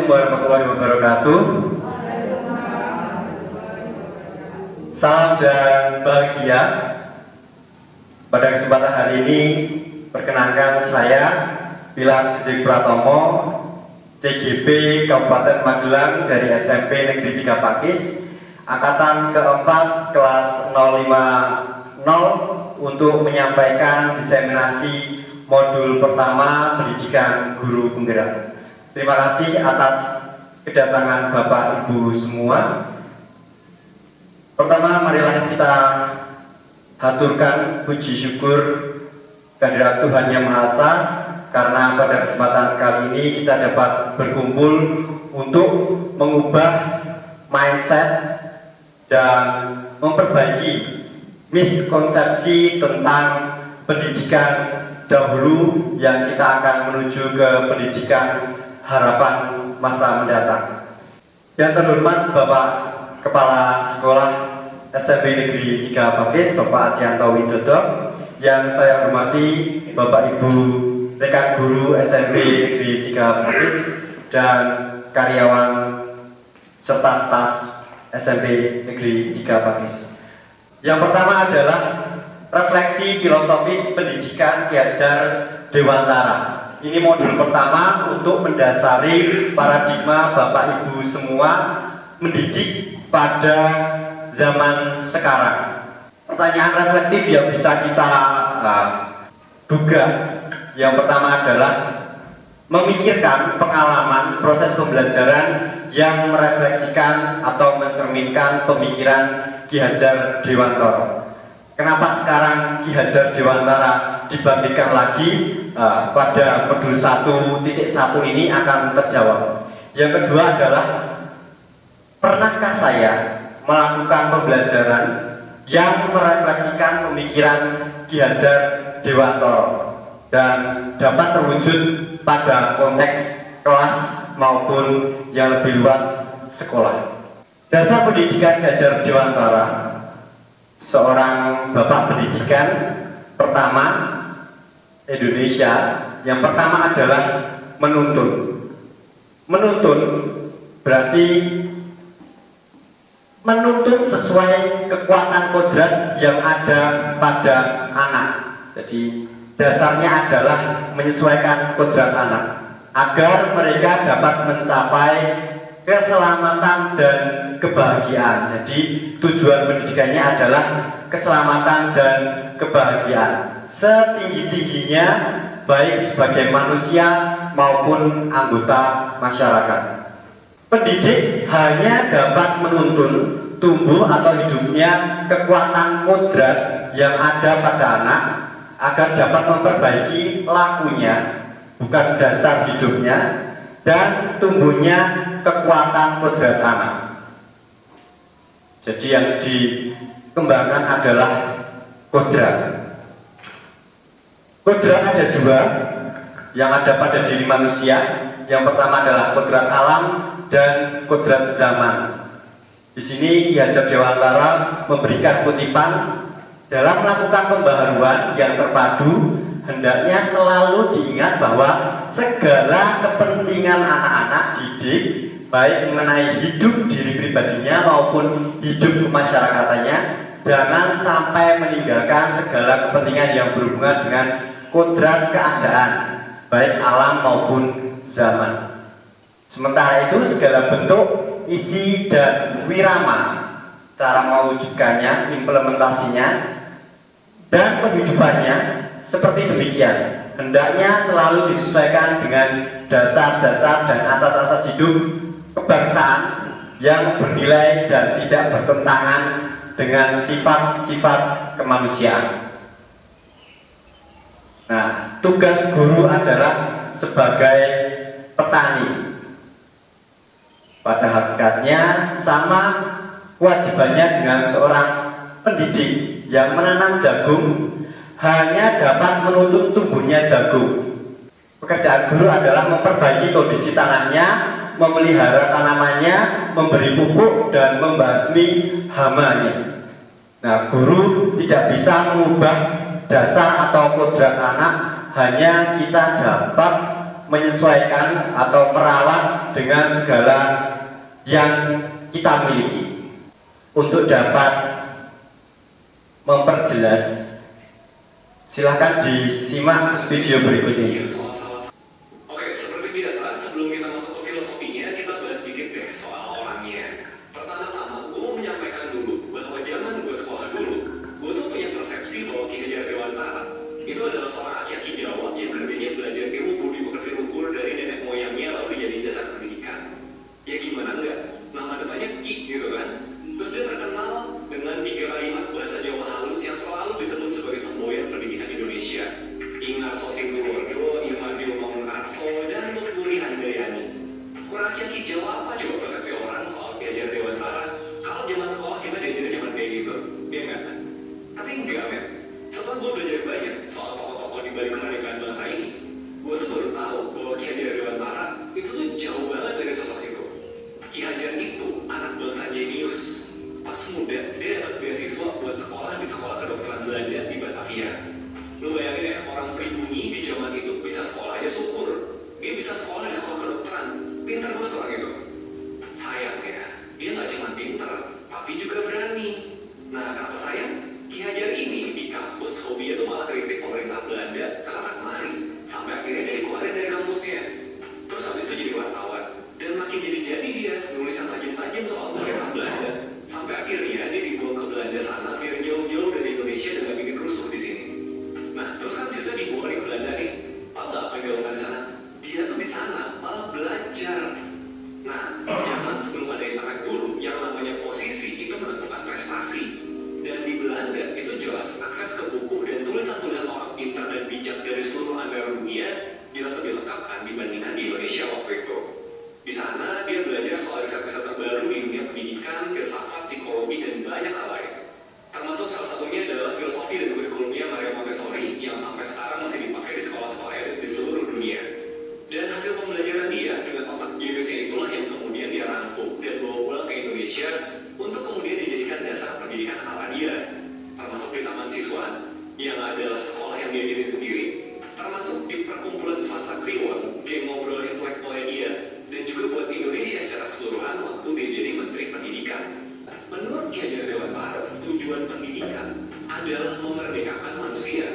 Assalamualaikum warahmatullahi wabarakatuh. Salam dan bahagia. Pada kesempatan hari ini, perkenankan saya Pilar Sidik Pratomo, CGP Kabupaten Magelang dari SMP Negeri 3 Pakis, angkatan keempat kelas 050 untuk menyampaikan diseminasi modul pertama pendidikan guru penggerak. Terima kasih atas kedatangan Bapak Ibu semua. Pertama, marilah kita haturkan puji syukur kehadirat Tuhan Yang Maha Esa, karena pada kesempatan kali ini kita dapat berkumpul untuk mengubah mindset dan memperbaiki miskonsepsi tentang pendidikan dahulu yang kita akan menuju ke pendidikan harapan masa mendatang. Yang terhormat Bapak Kepala Sekolah SMP Negeri 3 Pakis, Bapak Adianto Widodo, yang saya hormati Bapak Ibu rekan guru SMP Negeri 3 Pakis dan karyawan serta staf SMP Negeri 3 Pakis. Yang pertama adalah refleksi filosofis pendidikan Ki Hajar Dewantara. Ini modul pertama untuk mendasari paradigma Bapak Ibu semua mendidik pada zaman sekarang. Pertanyaan reflektif yang bisa kita duga, yang pertama adalah memikirkan pengalaman proses pembelajaran yang merefleksikan atau mencerminkan pemikiran Ki Hajar Dewantara. Kenapa sekarang Ki Hajar Dewantara dibangkitkan lagi? Pada modul 1.1 ini akan terjawab. Yang kedua adalah, pernahkah saya melakukan pembelajaran yang merefleksikan pemikiran Ki Hajar Dewantara dan dapat terwujud pada konteks kelas maupun yang lebih luas sekolah. Dasar pendidikan Ki Hajar Dewantara, seorang bapak pendidikan pertama Indonesia, yang pertama adalah menuntun. Menuntun berarti menuntun sesuai kekuatan kodrat yang ada pada anak. Jadi dasarnya adalah menyesuaikan kodrat anak agar mereka dapat mencapai keselamatan dan kebahagiaan. Jadi tujuan pendidikannya adalah keselamatan dan kebahagiaan setinggi-tingginya, baik sebagai manusia maupun anggota masyarakat. Pendidik hanya dapat menuntun tumbuh atau hidupnya kekuatan kodrat yang ada pada anak agar dapat memperbaiki lakunya, bukan dasar hidupnya, dan tumbuhnya kekuatan kodrat anak. Jadi yang dikembangkan adalah kodrat. Kodrat ada dua yang ada pada diri manusia. Yang pertama adalah kodrat alam dan kodrat zaman. Di sini Ki Hajar Dewantara memberikan kutipan, dalam melakukan pembaharuan yang terpadu, hendaknya selalu diingat bahwa segala kepentingan anak-anak didik, baik mengenai hidup diri pribadinya maupun hidup kemasyarakatnya, jangan sampai meninggalkan segala kepentingan yang berhubungan dengan kodrat keadaan, baik alam maupun zaman. Sementara itu segala bentuk, isi dan wirama, cara mewujudkannya, implementasinya, dan penghidupannya seperti demikian, hendaknya selalu disesuaikan dengan dasar-dasar dan asas-asas hidup kebangsaan yang bernilai dan tidak bertentangan dengan sifat-sifat kemanusiaan. Nah, tugas guru adalah sebagai petani. Pada hakikatnya sama kewajibannya dengan seorang pendidik yang menanam jagung, hanya dapat menuntun tumbuhnya jagung. Pekerjaan guru adalah memperbaiki kondisi tanahnya, memelihara tanamannya, memberi pupuk dan membasmi hamanya. Nah, guru tidak bisa mengubah dasar atau kodrat anak, hanya kita dapat menyesuaikan atau merawat dengan segala yang kita miliki. Untuk dapat memperjelas, silahkan disimak video berikut ini. Oke, seperti biasa, sebelum kita masuk ke filosofinya, kita bahas sedikit deh soal orangnya. Pertama-tama, gue mau menyampaikan dulu bahwa zaman gue sekolah dulu, gue tuh punya persepsi bahwa Ki Hajar Dewantara itu adalah seorang aki-aki Jawa yang kerjanya belajar ilmu budi pekerti luhur dari nenek moyangnya lalu dijadiin dasar pendidikan. Ya gimana enggak? Nama depannya Ki gitu kan? Terus dia terkenal dengan 3 kalimat bahasa Jawa halus yang selalu disebut sebagai semboyan pendidikan Indonesia. Ingat Sosi Purwodo, Irmadio Mangunkarso, dan Tuturi Handayani. Kurang aki-aki Jawa apa coba persepsi orang soal Ki Hajar Dewantara? Kalau zaman sekolah kita diajarin cuma kayak gitu, ya enggak? Tapi enggak, men. Setelah gue belajar banyak soal tokoh-tokoh di balik kemerdekaan bangsa ini, gue tuh baru tahu bahwa Ki Hajar Dewantara itu tuh jauh banget dari sosok itu. Ki Hajar itu anak bangsa jenius. Pas muda, dia dapat beasiswa buat sekolah di sekolah kedokteran Belanda di Batavia. Lu bayangin ya, orang pribumi di zaman itu bisa sekolah aja syukur. Dia bisa sekolah di sekolah kedokteran. Pintar banget orang itu. Sayangnya, dia nggak cuma pintar, tapi juga berani. Nah, kenapa sayang? Ki Hajar ini di kampus hobinya tuh malah kritik pemerintah Belanda kesana kemari, sampai akhirnya dia dikeluarin dari kampusnya. Terus habis itu jadi wartawan, dan makin jadi dia nulis yang tajam-tajam soal pemerintah Belanda, sampai akhirnya dia dibuang ke Belanda sana biar jauh-jauh dari Indonesia dan gak bikin rusuh di sini. Nah, terus kan cerita dibuang dari Belanda nih, tau gak apa yang dilakukan di sana? Dia tuh di sana malah belajar. Nah, zaman sebelum ada internet dulu, yang namanya posisi itu menentukan prestasi. Dan di Belanda itu jelas akses ke buku dan tulisan-tulisan orang pintar dan bijak dari seluruh negara dunia jelas lebih lengkap kan dibandingkan di Indonesia waktu itu. Di sana dia belajar soal riset-riset terbaru di dunia pendidikan, filsafat, psikologi, dan banyak hal lain. Termasuk salah satunya adalah filosofi dan kurikulumnya Maria Montessori yang sampai sekarang masih dipakai di sekolah-sekolah elit di seluruh dunia. Dan hasil pembelajaran dia dengan otak jeniusnya itulah yang kemudian dia rangkum dan bawa pulang ke Indonesia untuk kemudian dijadikan dasar pendidikan ala dia. Termasuk di taman siswa yang adalah sekolah yang dia diriin sendiri, termasuk di perkumpulan Selasa Kliwon, geng ngobrol intelektualnya dia, dan juga buat Indonesia secara keseluruhan waktu dia jadi Menteri Pendidikan. Menurut Ki Hajar Dewantara, tujuan pendidikan adalah memerdekakan manusia.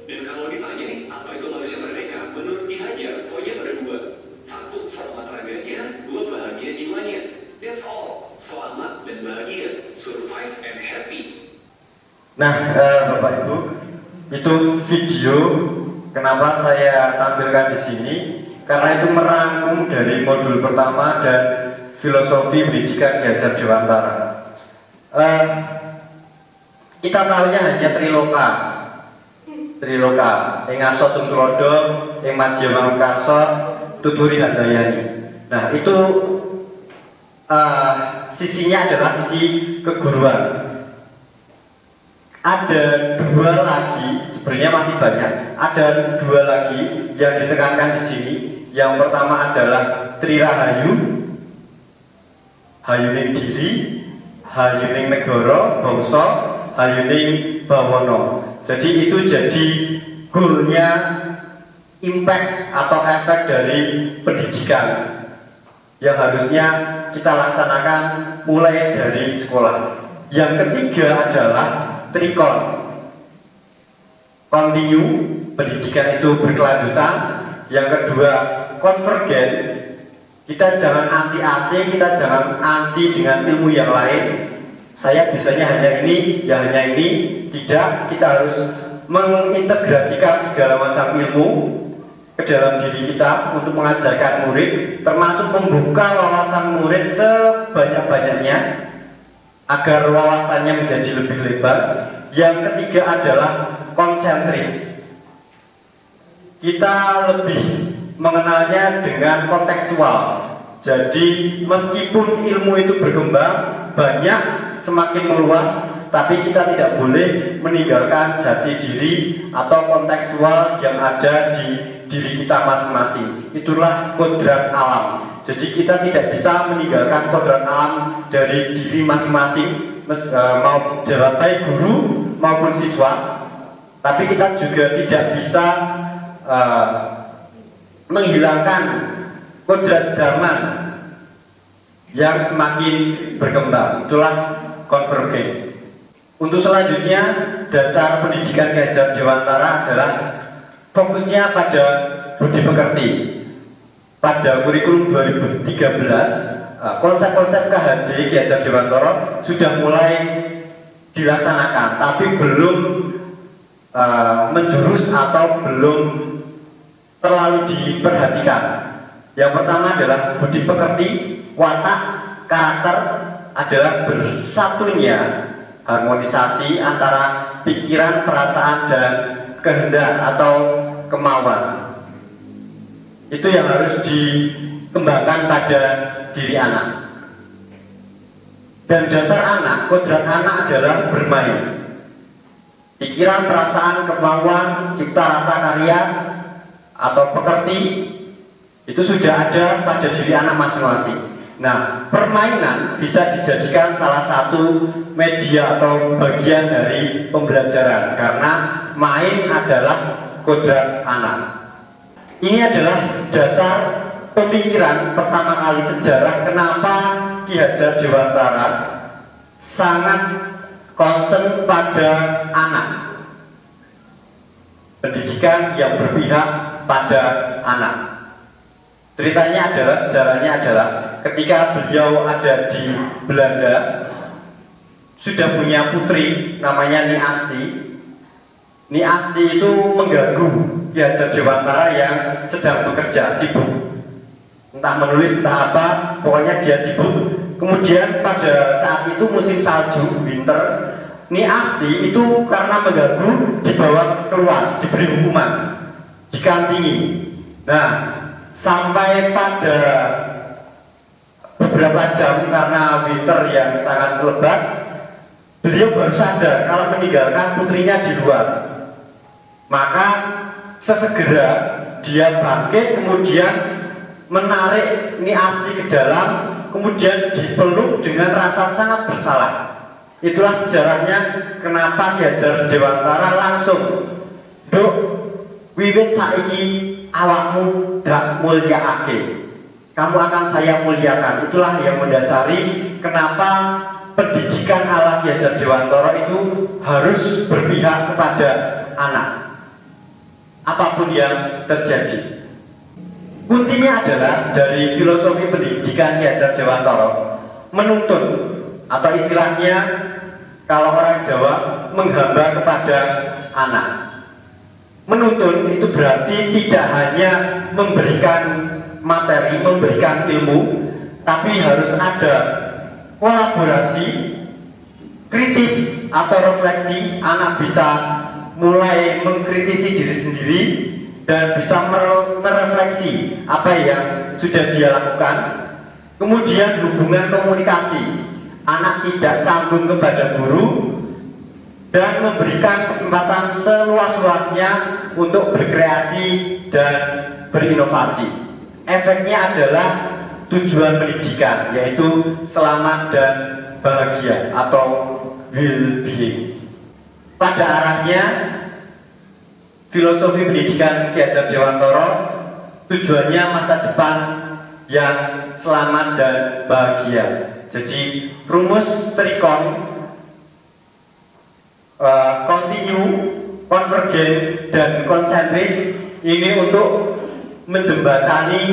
Dan kalau ditanya nih, apa itu manusia merdeka? Menurut Ki Hajar, poinnya ada 2. 1, selamat raganya, 2, bahagia jiwanya. That's all. Selamat dan bahagia, survive and happy. Nah, Bapak Ibu, itu video kenapa saya tampilkan di sini karena itu merangkum dari modul pertama dan filosofi pendidikan Ki Hajar Dewantara. Kita tahunya hanya Triloka, yang Aso Sungtulodo, yang Madya Mangunkarso, Tuturi Handayani. Nah, itu sisinya adalah sisi keguruan. Ada 2 lagi, sebenarnya masih banyak. Ada 2 lagi yang ditekankan di sini. Yang pertama adalah Trirahayu, hayuning diri, hayuning negara, bangsa, hayuning bawana. Jadi itu jadi goalnya, impact atau efek dari pendidikan yang harusnya kita laksanakan mulai dari sekolah. Yang ketiga adalah Trikon, continue, pendidikan itu berkelanjutan. Yang kedua, konvergen, kita jangan anti AC, kita jangan anti dengan ilmu yang lain. Saya bisanya hanya ini, ya hanya ini. Tidak, kita harus mengintegrasikan segala macam ilmu ke dalam diri kita untuk mengajarkan murid, termasuk membuka wawasan murid sebanyak-banyaknya agar wawasannya menjadi lebih lebar. Yang ketiga adalah konsentris. Kita lebih mengenalnya dengan kontekstual. Jadi meskipun ilmu itu berkembang banyak, semakin meluas, tapi kita tidak boleh meninggalkan jati diri atau kontekstual yang ada di diri kita masing-masing. Itulah kodrat alam. Jadi kita tidak bisa meninggalkan kodrat alam dari diri masing-masing, mau baik guru maupun siswa. Tapi kita juga tidak bisa menghilangkan kodrat zaman yang semakin berkembang. Itulah konvergen. Untuk selanjutnya, dasar pendidikan Ki Hajar Dewantara adalah fokusnya pada budi pekerti. Pada kurikulum 2013, konsep-konsep KHD Ki Hajar Dewantara sudah mulai dilaksanakan, tapi belum menjurus atau belum terlalu diperhatikan. Yang pertama adalah budi pekerti, watak, karakter adalah bersatunya harmonisasi antara pikiran, perasaan, dan kehendak atau kemauan. Itu yang harus dikembangkan pada diri anak. Dan dasar anak, kodrat anak adalah bermain. Pikiran, perasaan, kemauan, cipta rasa karya atau pekerti itu sudah ada pada diri anak masing-masing. Nah, permainan bisa dijadikan salah satu media atau bagian dari pembelajaran karena main adalah kodrat anak. Ini adalah dasar pemikiran pertama kali sejarah kenapa Ki Hajar Dewantara sangat concern pada anak. Pendidikan yang berpihak pada anak. Ceritanya adalah, sejarahnya adalah ketika beliau ada di Belanda, sudah punya putri namanya Nyi Asti. Nyi Asti itu mengganggu Ki Hajar Dewantara yang sedang bekerja, sibuk, entah menulis entah apa, pokoknya dia sibuk. Kemudian pada saat itu musim salju, winter, Nyi Asti itu karena mengganggu dibawa keluar, diberi hukuman, dikancingi. Nah, sampai pada beberapa jam karena winter yang sangat lebat, beliau baru sadar kalau meninggalkan putrinya di luar. Maka sesegera dia bangkit, kemudian menarik Nyi Asti ke dalam, kemudian dipeluk dengan rasa sangat bersalah. Itulah sejarahnya kenapa Ki Hajar Dewantara langsung, "Duk, wiwit saiki awakmu dak mulyaake, kamu akan saya muliakan." Itulah yang mendasari kenapa pendidikan ala Ki Hajar Dewantara itu harus berpihak kepada anak apapun yang terjadi. Kuncinya adalah dari filosofi pendidikan Ki Hajar Dewantara menuntun, atau istilahnya kalau orang Jawa menghamba kepada anak. Menuntun itu berarti tidak hanya memberikan materi, memberikan ilmu, tapi harus ada kolaborasi, kritis atau refleksi. Anak bisa mulai mengkritisi diri sendiri dan bisa merefleksi apa yang sudah dia lakukan. Kemudian hubungan komunikasi, anak tidak canggung kepada guru dan memberikan kesempatan seluas-luasnya untuk berkreasi dan berinovasi. Efeknya adalah tujuan pendidikan, yaitu selamat dan bahagia atau well-being. Pada arahnya, filosofi pendidikan Ki Hajar Dewantara tujuannya masa depan yang selamat dan bahagia. Jadi rumus trikon, continue, konvergen, dan konsentris ini untuk menjembatani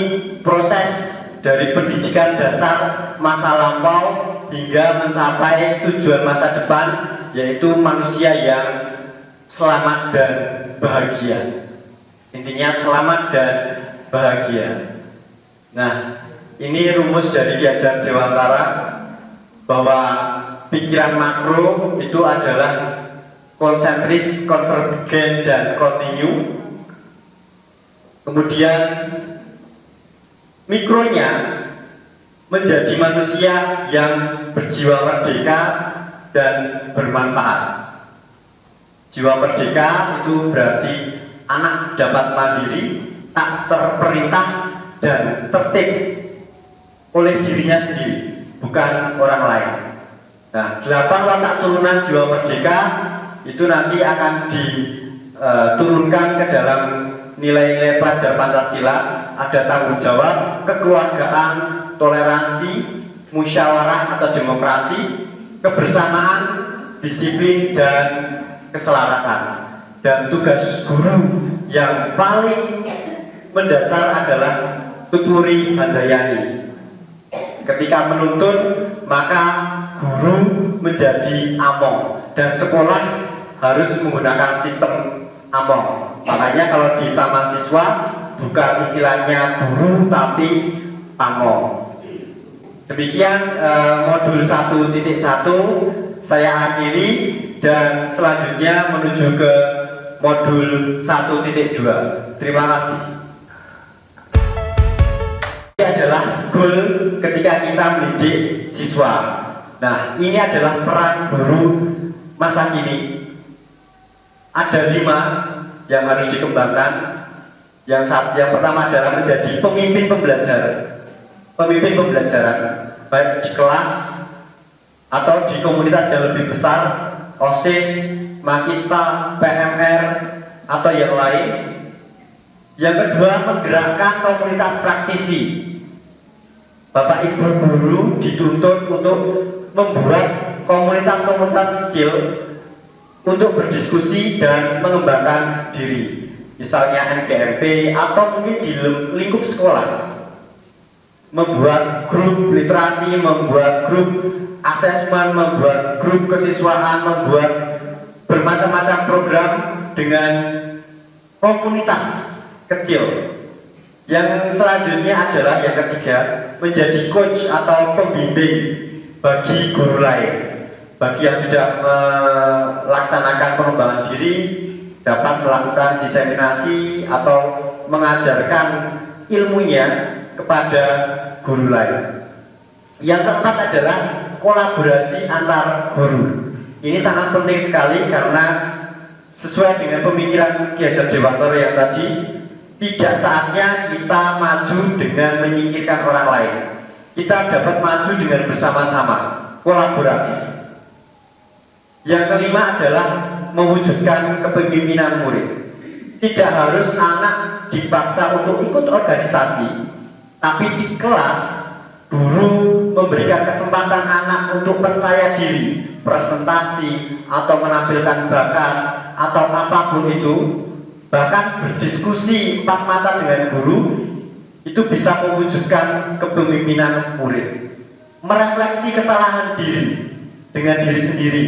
proses dari pendidikan dasar masa lampau hingga mencapai tujuan masa depan, yaitu manusia yang selamat dan bahagia. Intinya selamat dan bahagia. Nah, ini rumus dari Ki Hajar Dewantara bahwa pikiran makro itu adalah konsentris, konvergen, dan kontinu. Kemudian mikronya menjadi manusia yang berjiwa merdeka dan bermanfaat. Jiwa merdeka itu berarti anak dapat mandiri, tak terperintah dan tertib oleh dirinya sendiri, bukan orang lain. Nah, 8 watak turunan jiwa merdeka itu nanti akan diturunkan ke dalam nilai-nilai pelajar Pancasila ada tanggung jawab, kekeluargaan, toleransi, musyawarah atau demokrasi, kebersamaan, disiplin, dan keselarasan. Dan tugas guru yang paling mendasar adalah tuturi handayani. Ketika menuntun, maka guru menjadi among, dan sekolah harus menggunakan sistem among. Makanya kalau di taman siswa bukan istilahnya guru tapi among. Demikian modul 1.1 saya akhiri, dan selanjutnya menuju ke modul 1.2. Terima kasih. Ini adalah goal ketika kita mendidik siswa. Nah, ini adalah peran guru masa kini. Ada 5 yang harus dikembangkan. Yang pertama adalah menjadi pemimpin pembelajaran, baik di kelas atau di komunitas yang lebih besar, OSIS, Makista, PMR, atau yang lain. Yang kedua, menggerakkan komunitas praktisi. Bapak Ibu guru dituntut untuk membuat komunitas-komunitas kecil untuk berdiskusi dan mengembangkan diri. Misalnya NGMP atau mungkin di lingkup sekolah. Membuat grup literasi, membuat grup asesmen, membuat grup kesiswaan, membuat bermacam-macam program dengan komunitas kecil. Yang selanjutnya adalah yang ketiga, menjadi coach atau pembimbing bagi guru lain, bagi yang sudah melaksanakan pengembangan diri, dapat melakukan diseminasi atau mengajarkan ilmunya kepada guru lain. Yang keempat adalah kolaborasi antar guru. Ini sangat penting sekali karena sesuai dengan pemikiran Ki Hajar Dewantara yang tadi, tidak saatnya kita maju dengan menyingkirkan orang lain. Kita dapat maju dengan bersama-sama, kolaboratif. Yang kelima adalah mewujudkan kepemimpinan murid. Tidak harus anak dipaksa untuk ikut organisasi, tapi di kelas guru memberikan kesempatan anak untuk percaya diri, presentasi atau menampilkan bakat atau apapun itu, bahkan berdiskusi empat mata dengan guru, itu bisa mewujudkan kepemimpinan murid. Merefleksi kesalahan diri dengan diri sendiri.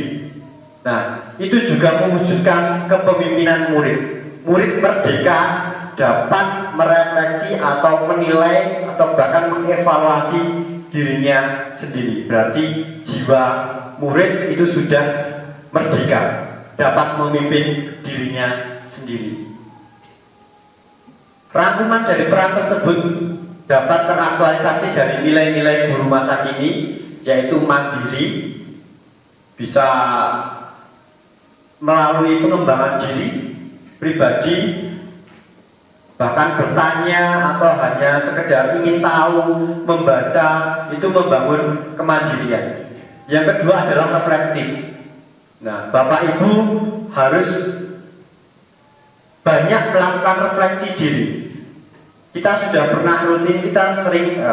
Nah, itu juga mewujudkan kepemimpinan murid. Murid merdeka dapat merefleksi atau menilai atau bahkan mengevaluasi dirinya sendiri. Berarti jiwa murid itu sudah merdeka, dapat memimpin dirinya sendiri. Rangkuman dari peran tersebut dapat teraktualisasi dari nilai-nilai guru masa kini, yaitu mandiri, bisa melalui pengembangan diri pribadi, bahkan bertanya atau hanya sekedar ingin tahu, membaca, itu membangun kemandirian. Yang kedua adalah reflektif. Nah, Bapak Ibu harus banyak melakukan refleksi diri. Kita sudah pernah kita sering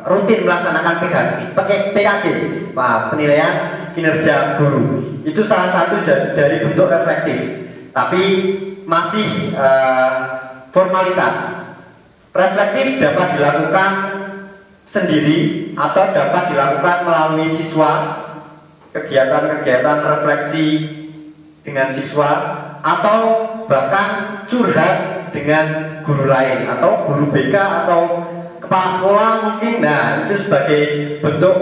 rutin melaksanakan PKG, penilaian kinerja guru. Itu salah satu dari bentuk reflektif, tapi masih formalitas. Reflektif dapat dilakukan sendiri atau dapat dilakukan melalui siswa, kegiatan-kegiatan refleksi dengan siswa, atau bahkan curhat dengan guru lain atau guru BK atau kepala sekolah mungkin. Nah, itu sebagai bentuk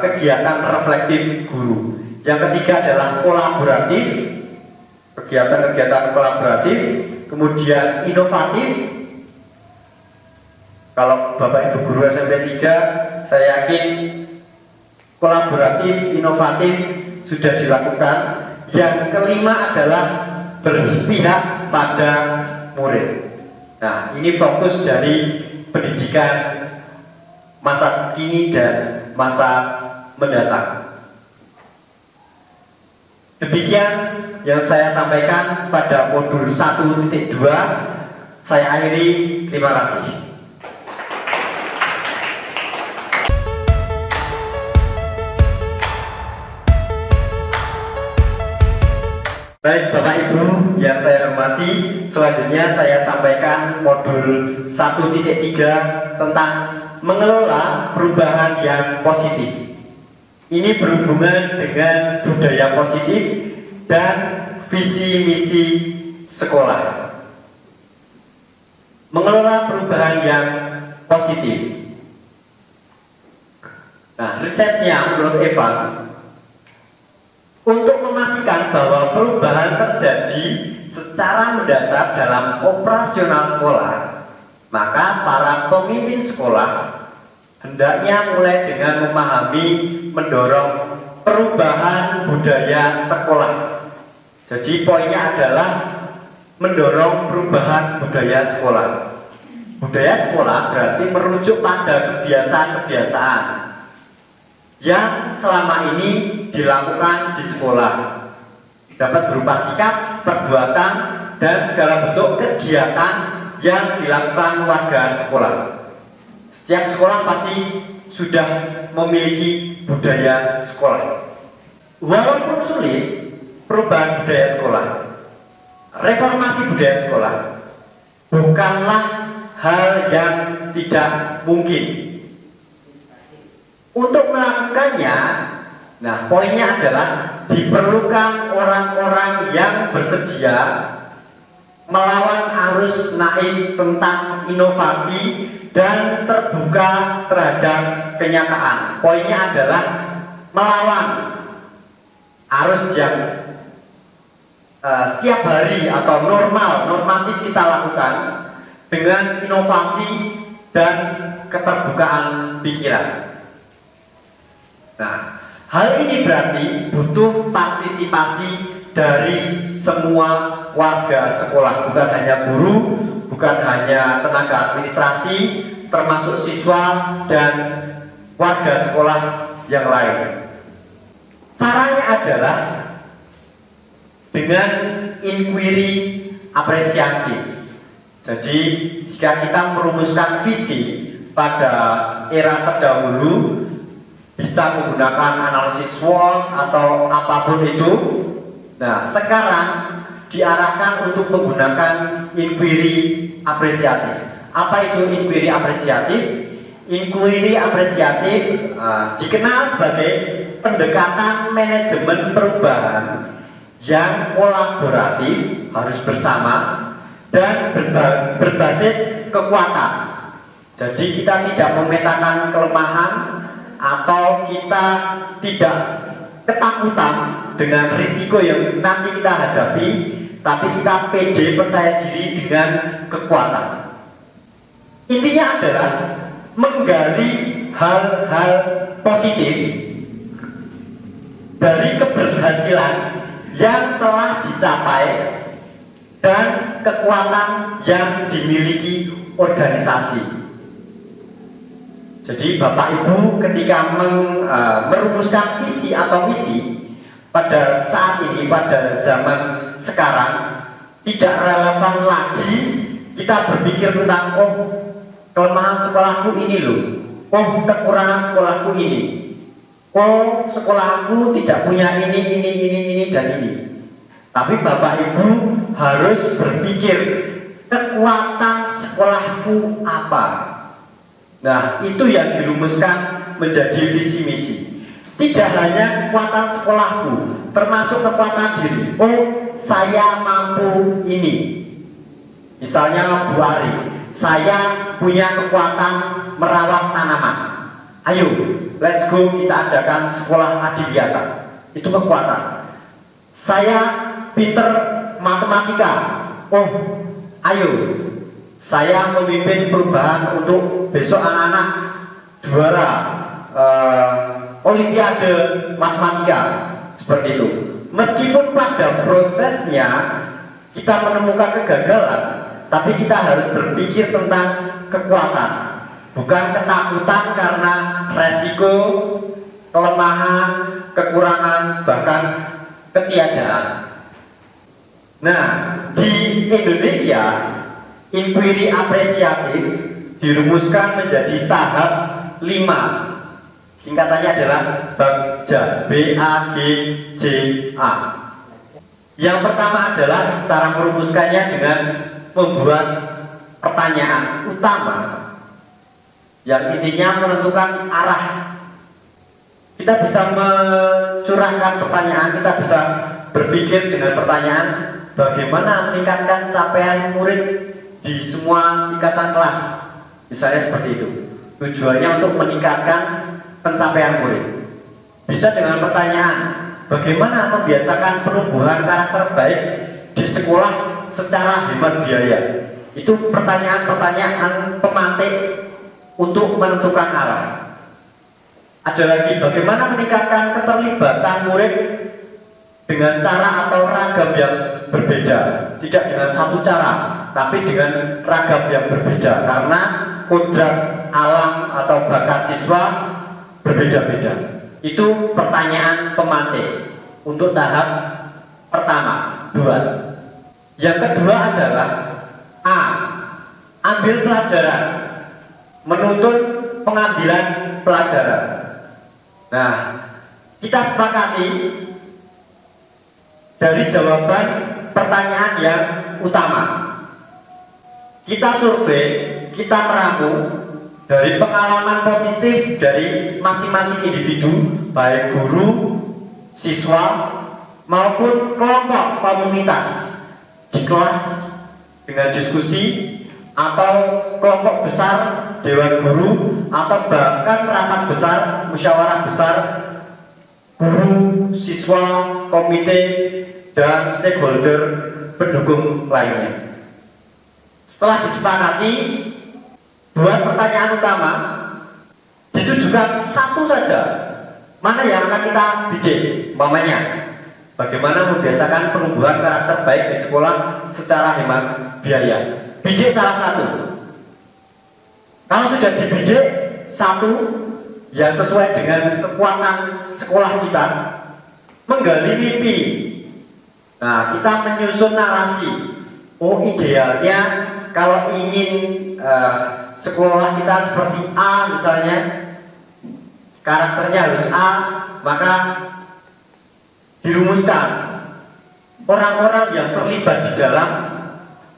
kegiatan reflektif guru. Yang ketiga adalah kolaboratif, kegiatan-kegiatan kolaboratif. Kemudian inovatif. Kalau Bapak Ibu guru SMP 3, saya yakin kolaboratif, inovatif sudah dilakukan. Yang kelima adalah berpihak pada murid. Nah, ini fokus dari pendidikan masa kini dan masa mendatang. Demikian yang saya sampaikan pada modul 1.2. Saya akhiri, terima kasih. Baik Bapak Ibu yang saya hormati, selanjutnya saya sampaikan modul 1.3 tentang mengelola perubahan yang positif. Ini berhubungan dengan budaya positif dan visi misi sekolah. Mengelola perubahan yang positif. Nah, risetnya menurut Evan, untuk memastikan bahwa perubahan terjadi secara mendasar dalam operasional sekolah, maka para pemimpin sekolah hendaknya mulai dengan memahami, mendorong perubahan budaya sekolah. Jadi poinnya adalah mendorong perubahan budaya sekolah. Budaya sekolah berarti merujuk pada kebiasaan-kebiasaan yang selama ini dilakukan di sekolah, dapat berupa sikap, perbuatan, dan segala bentuk kegiatan yang dilakukan warga sekolah. Setiap sekolah pasti sudah memiliki budaya sekolah. Walaupun sulit, perubahan budaya sekolah, reformasi budaya sekolah bukanlah hal yang tidak mungkin. Untuk melakukannya, nah poinnya adalah diperlukan orang-orang yang bersedia melawan arus naik tentang inovasi dan terbuka terhadap kenyataan. Poinnya adalah melawan arus yang setiap hari atau normatif kita lakukan dengan inovasi dan keterbukaan pikiran. Nah, hal ini berarti butuh partisipasi dari semua warga sekolah, bukan hanya guru, bukan hanya tenaga administrasi, termasuk siswa dan warga sekolah yang lain. Caranya adalah dengan inquiry apresiatif. Jadi, jika kita merumuskan visi pada era terdahulu, bisa menggunakan analisis SWOT atau apapun itu. Nah, sekarang diarahkan untuk menggunakan inquiry apresiatif. Apa itu inquiry apresiatif? Inquiry apresiatif dikenal sebagai pendekatan manajemen perubahan yang kolaboratif, harus bersama, dan berbasis kekuatan. Jadi kita tidak memetakan kelemahan atau kita tidak ketakutan dengan risiko yang nanti kita hadapi, tapi kita pede, percaya diri dengan kekuatan. Intinya adalah menggali hal-hal positif dari keberhasilan yang telah dicapai dan kekuatan yang dimiliki organisasi. Jadi Bapak Ibu ketika merumuskan visi atau misi pada saat ini, pada zaman sekarang, tidak relevan lagi kita berpikir tentang kelemahan sekolahku ini loh, kekurangan sekolahku ini, sekolahku tidak punya ini dan ini. Tapi Bapak Ibu harus berpikir kekuatan sekolahku apa. Nah, itu yang dirumuskan menjadi visi misi. Tidak hanya kekuatan sekolahku, termasuk kekuatan diri. Saya mampu ini. Misalnya Bu Ari, saya punya kekuatan merawat tanaman. Ayo, let's go, kita adakan sekolah adiwiyata. Itu kekuatan. Saya pinter matematika. Ayo, saya memimpin perubahan untuk besok anak-anak juara Olimpiade Matematika, seperti itu. Meskipun pada prosesnya kita menemukan kegagalan, tapi kita harus berpikir tentang kekuatan, bukan ketakutan karena resiko, kelemahan, kekurangan, bahkan ketiadaan. Nah, di Indonesia inquiry apresiatif dirumuskan menjadi tahap 5. Singkatannya adalah BAGJA, BAGJA. Yang pertama adalah cara merumuskannya dengan membuat pertanyaan utama yang intinya menentukan arah. Kita bisa mencurahkan pertanyaan, kita bisa berpikir dengan pertanyaan bagaimana meningkatkan capaian murid di semua tingkatan kelas. Misalnya seperti itu. Tujuannya untuk meningkatkan pencapaian murid. Bisa dengan pertanyaan, bagaimana membiasakan penumbuhan karakter baik di sekolah secara hemat biaya. Itu pertanyaan-pertanyaan pemantik untuk menentukan arah. Ada lagi, bagaimana meningkatkan keterlibatan murid dengan cara atau ragam yang berbeda. Tidak dengan satu cara, tapi dengan ragam yang berbeda. Karena kodrat alam atau bakat siswa berbeda-beda. Itu pertanyaan pemantik untuk tahap pertama, 2. Yang kedua adalah A. Ambil pelajaran, menuntut pengambilan pelajaran. Nah, kita sepakati dari jawaban pertanyaan yang utama. Kita survei, kita meramu dari pengalaman positif dari masing-masing individu, baik guru, siswa, maupun kelompok komunitas di kelas dengan diskusi, atau kelompok besar dewan guru, atau bahkan rapat besar, musyawarah besar guru, siswa, komite, dan stakeholder pendukung lainnya. Setelah disepakati, buat pertanyaan utama ditujukan satu saja, mana yang akan kita bidik. Umpamanya, bagaimana membiasakan penumbuhan karakter baik di sekolah secara hemat biaya. Bidik salah satu. Kalau sudah dibidik satu yang sesuai dengan kekuatan sekolah kita, menggali mimpi. Nah, kita menyusun narasi. Oh, idealnya kalau ingin sekolah kita seperti A misalnya, karakternya harus A, maka dirumuskan orang-orang yang terlibat di dalam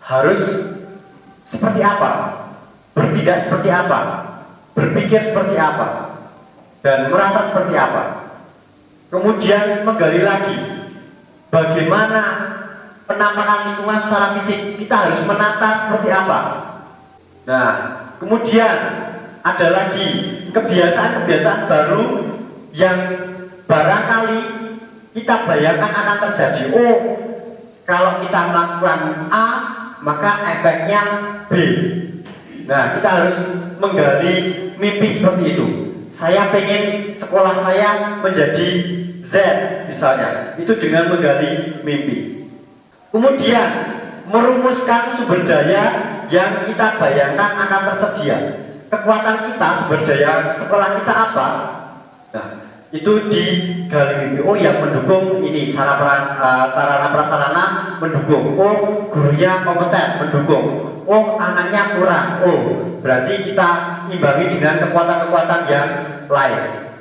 harus seperti apa, bertindak seperti apa, berpikir seperti apa, dan merasa seperti apa. Kemudian menggali lagi bagaimana penampakan lingkungan secara fisik, kita harus menata seperti apa. Nah, kemudian ada lagi kebiasaan-kebiasaan baru yang barangkali kita bayangkan akan terjadi. Oh, kalau kita melakukan A, maka efeknya B. Nah, kita harus menggali mimpi seperti itu. Saya pengen sekolah saya menjadi Z misalnya. Itu dengan menggali mimpi. Kemudian merumuskan sumber daya yang kita bayangkan akan tersedia. Kekuatan kita, sumber daya sekolah kita apa? Nah, itu digali mimpi. Oh, yang mendukung ini sarana prasarana mendukung. Oh, gurunya kompeten mendukung. Oh, anaknya kurang. Oh, berarti kita imbangi dengan kekuatan-kekuatan yang lain.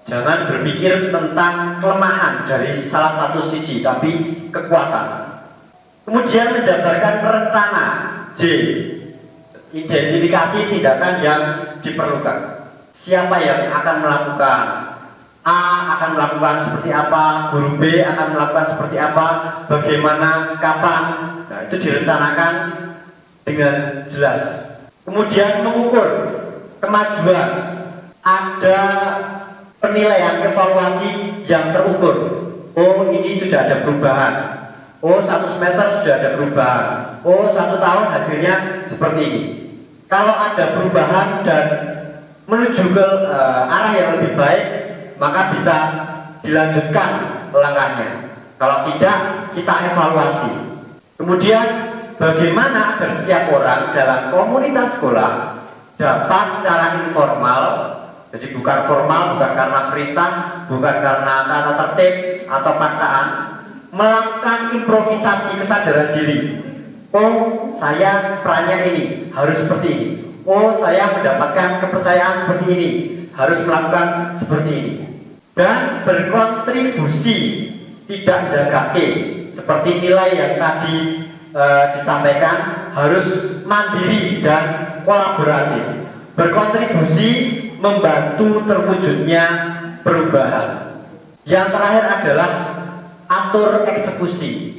Jangan berpikir tentang kelemahan dari salah satu sisi, tapi kekuatan. Kemudian menjabarkan rencana. J. Identifikasi tindakan yang diperlukan. Siapa yang akan melakukan? A akan melakukan seperti apa, guru B akan melakukan seperti apa, bagaimana, kapan. Nah, itu direncanakan dengan jelas. Kemudian mengukur kemajuan. Ada penilaian evaluasi yang terukur. Oh, ini sudah ada perubahan. Oh, 1 semester sudah ada perubahan. Oh, 1 tahun hasilnya seperti ini. Kalau ada perubahan dan menuju ke arah yang lebih baik, maka bisa dilanjutkan langkahnya. Kalau tidak, kita evaluasi. Kemudian bagaimana agar setiap orang dalam komunitas sekolah dapat secara informal, jadi bukan formal, bukan karena perintah, bukan karena tata tertib atau paksaan, melakukan improvisasi kesadaran diri Oh, saya perannya ini, harus seperti ini. Oh, saya mendapatkan kepercayaan seperti ini, harus melakukan seperti ini. Dan berkontribusi, tidak jagake, seperti nilai yang tadi disampaikan, harus mandiri dan kolaboratif. Berkontribusi membantu terwujudnya perubahan. Yang terakhir adalah atur eksekusi.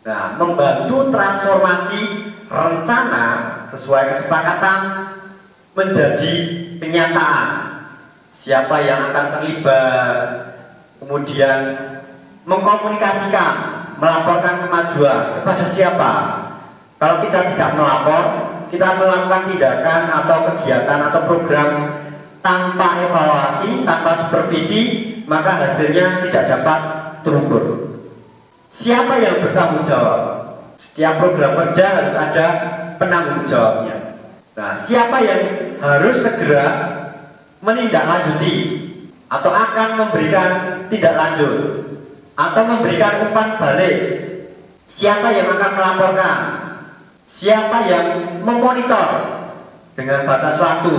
Nah, membantu transformasi rencana sesuai kesepakatan menjadi kenyataan. Siapa yang akan terlibat, kemudian mengkomunikasikan, melaporkan kemajuan kepada siapa. Kalau kita tidak melapor, kita melakukan tindakan atau kegiatan atau program tanpa evaluasi, tanpa supervisi, maka hasilnya tidak dapat terukur. Siapa yang bertanggung jawab? Setiap program kerja harus ada penanggung jawabnya. Nah, siapa yang harus segera menindaklanjuti atau akan memberikan tindak lanjut atau memberikan umpan balik? Siapa yang akan melaporkan? Siapa yang memonitor dengan batas waktu?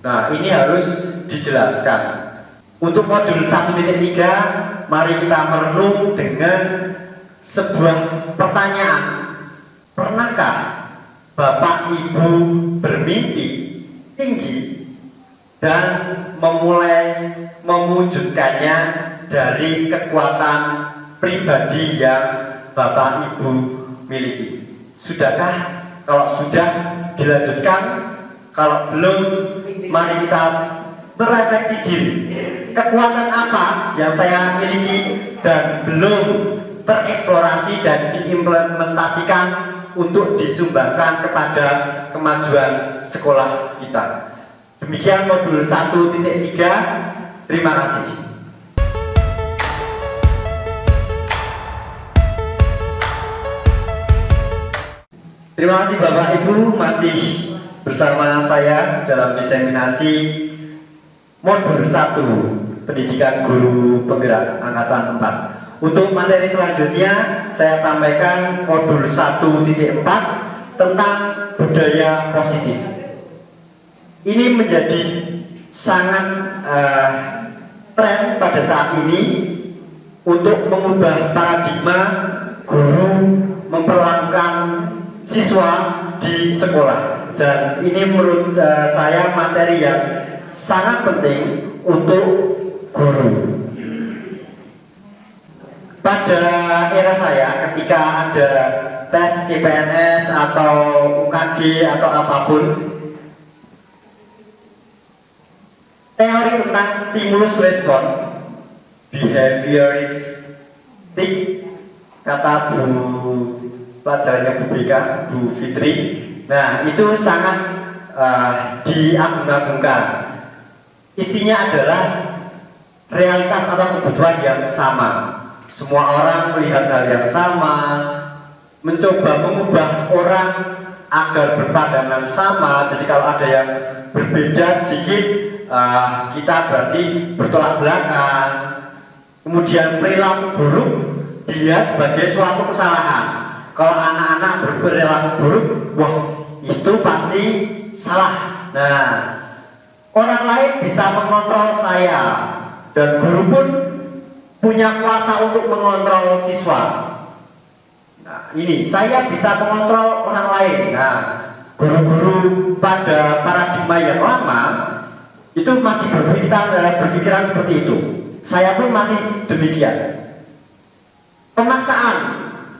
Nah, ini harus dijelaskan. Untuk modul 1.3, mari kita merenung dengan sebuah pertanyaan. Pernahkah Bapak Ibu bermimpi tinggi dan memulai mewujudkannya dari kekuatan pribadi yang Bapak Ibu miliki? Sudahkah? Kalau sudah, dilanjutkan. Kalau belum, mari kita berefleksi diri. Kekuatan apa yang saya miliki dan belum tereksplorasi dan diimplementasikan untuk disumbangkan kepada kemajuan sekolah kita. Demikian modul 1.3. Terima kasih. Terima kasih Bapak Ibu masih bersama saya dalam diseminasi modul 1 Pendidikan Guru Penggerak Angkatan 4. Untuk materi selanjutnya saya sampaikan modul 1.4 tentang budaya positif. Ini menjadi sangat tren pada saat ini untuk mengubah paradigma guru memperlakukan siswa di sekolah. Dan ini menurut saya materi yang sangat penting untuk guru. Pada era saya, ketika ada tes CPNS atau UKG atau apapun, teori tentang stimulus respon, behavioristik, kata Bu pelajarannya Bu Bika, Bu Fitri. Nah, itu sangat diagung-agungkan. Isinya adalah realitas atau kebutuhan yang sama. Semua orang melihat hal yang sama, mencoba mengubah orang agar berpandangan sama. Jadi kalau ada yang berbeda sedikit, kita berarti bertolak belakang. Kemudian perilaku buruk dilihat sebagai suatu kesalahan. Kalau anak-anak berperilaku buruk, wah itu pasti salah. Nah, orang lain bisa mengontrol saya, dan guru pun punya kuasa untuk mengontrol siswa. Nah, ini saya bisa mengontrol orang lain. Nah, guru-guru pada paradigma yang lama itu masih berpikiran seperti itu. Saya pun masih demikian. Pemaksaan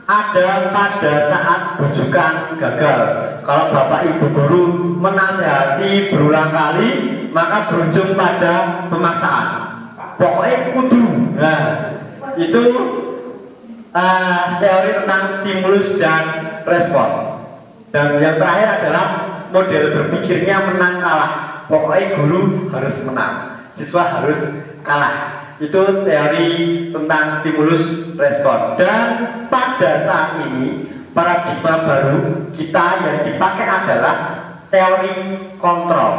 ada pada saat rujukan gagal. Kalau Bapak Ibu guru menasehati berulang kali, maka berujung pada pemaksaan. Pokoknya kudu. Nah, itu teori tentang stimulus dan respon. Dan yang terakhir adalah model berpikirnya menang kalah. Pokoknya guru harus menang, siswa harus kalah. Itu teori tentang stimulus respon. Dan pada saat ini paradigma baru kita yang dipakai adalah teori kontrol.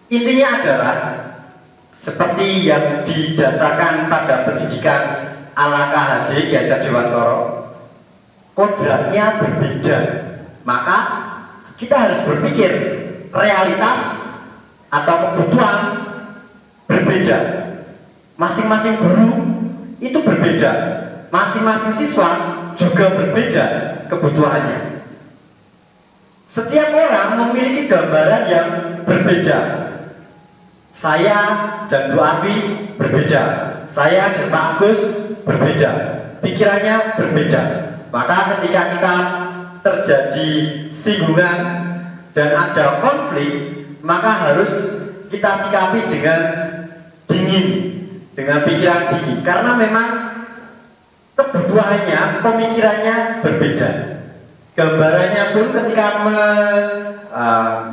Intinya adalah seperti yang didasarkan pada pendidikan ala KHD Ki Hajar Dewantara. kodratnya berbeda. Maka kita harus berpikir realitas atau kebutuhan berbeda. Masing-masing guru itu berbeda, masing-masing siswa juga berbeda kebutuhannya. Setiap orang memiliki gambaran yang berbeda. Saya dan Bu Arfi berbeda, saya dan Pak Agus berbeda, pikirannya berbeda. Maka ketika kita terjadi singgungan dan ada konflik, maka harus kita sikapi dengan dingin, dengan pikiran dingin, karena memang kebutuhannya, pemikirannya berbeda. Gambarannya pun ketika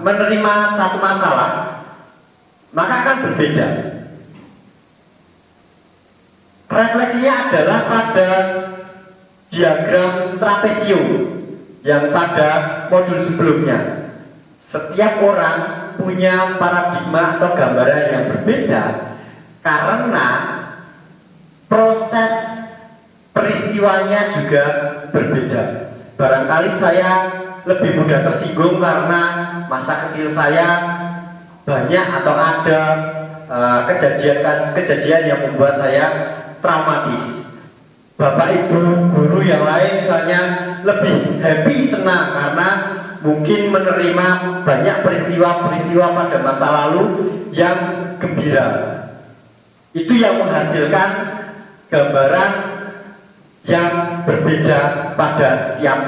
menerima satu masalah, maka akan berbeda. Refleksinya adalah pada diagram trapezio yang pada modul sebelumnya. Setiap orang punya paradigma atau gambaran yang berbeda karena proses peristiwanya juga berbeda. Barangkali saya lebih mudah tersinggung karena masa kecil saya banyak atau ada kejadian yang membuat saya traumatis. Bapak ibu guru yang lain misalnya lebih happy, senang karena mungkin menerima banyak peristiwa-peristiwa pada masa lalu yang gembira. Itu yang menghasilkan gambaran yang berbeda pada setiap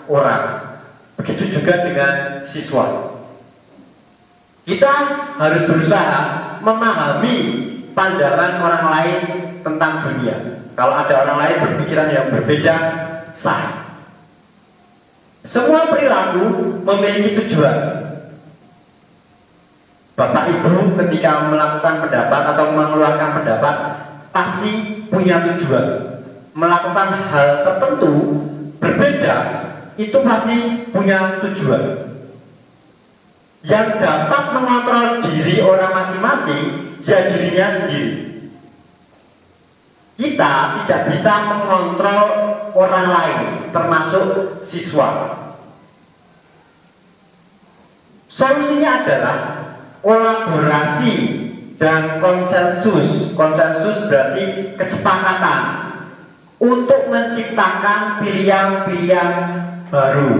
orang. Begitu juga dengan siswa. Kita harus berusaha memahami pandangan orang lain tentang dunia. Kalau ada orang lain berpikiran yang berbeda, sah. Semua perilaku memiliki tujuan. Bapak ibu ketika melakukan pendapat atau mengeluarkan pendapat pasti punya tujuan. Melakukan hal tertentu berbeda itu pasti punya tujuan. Yang dapat mengontrol diri orang masing-masing ya dirinya sendiri. Kita tidak bisa mengontrol orang lain, termasuk siswa. Solusinya adalah kolaborasi dan konsensus. Konsensus berarti kesepakatan untuk menciptakan pilihan-pilihan baru.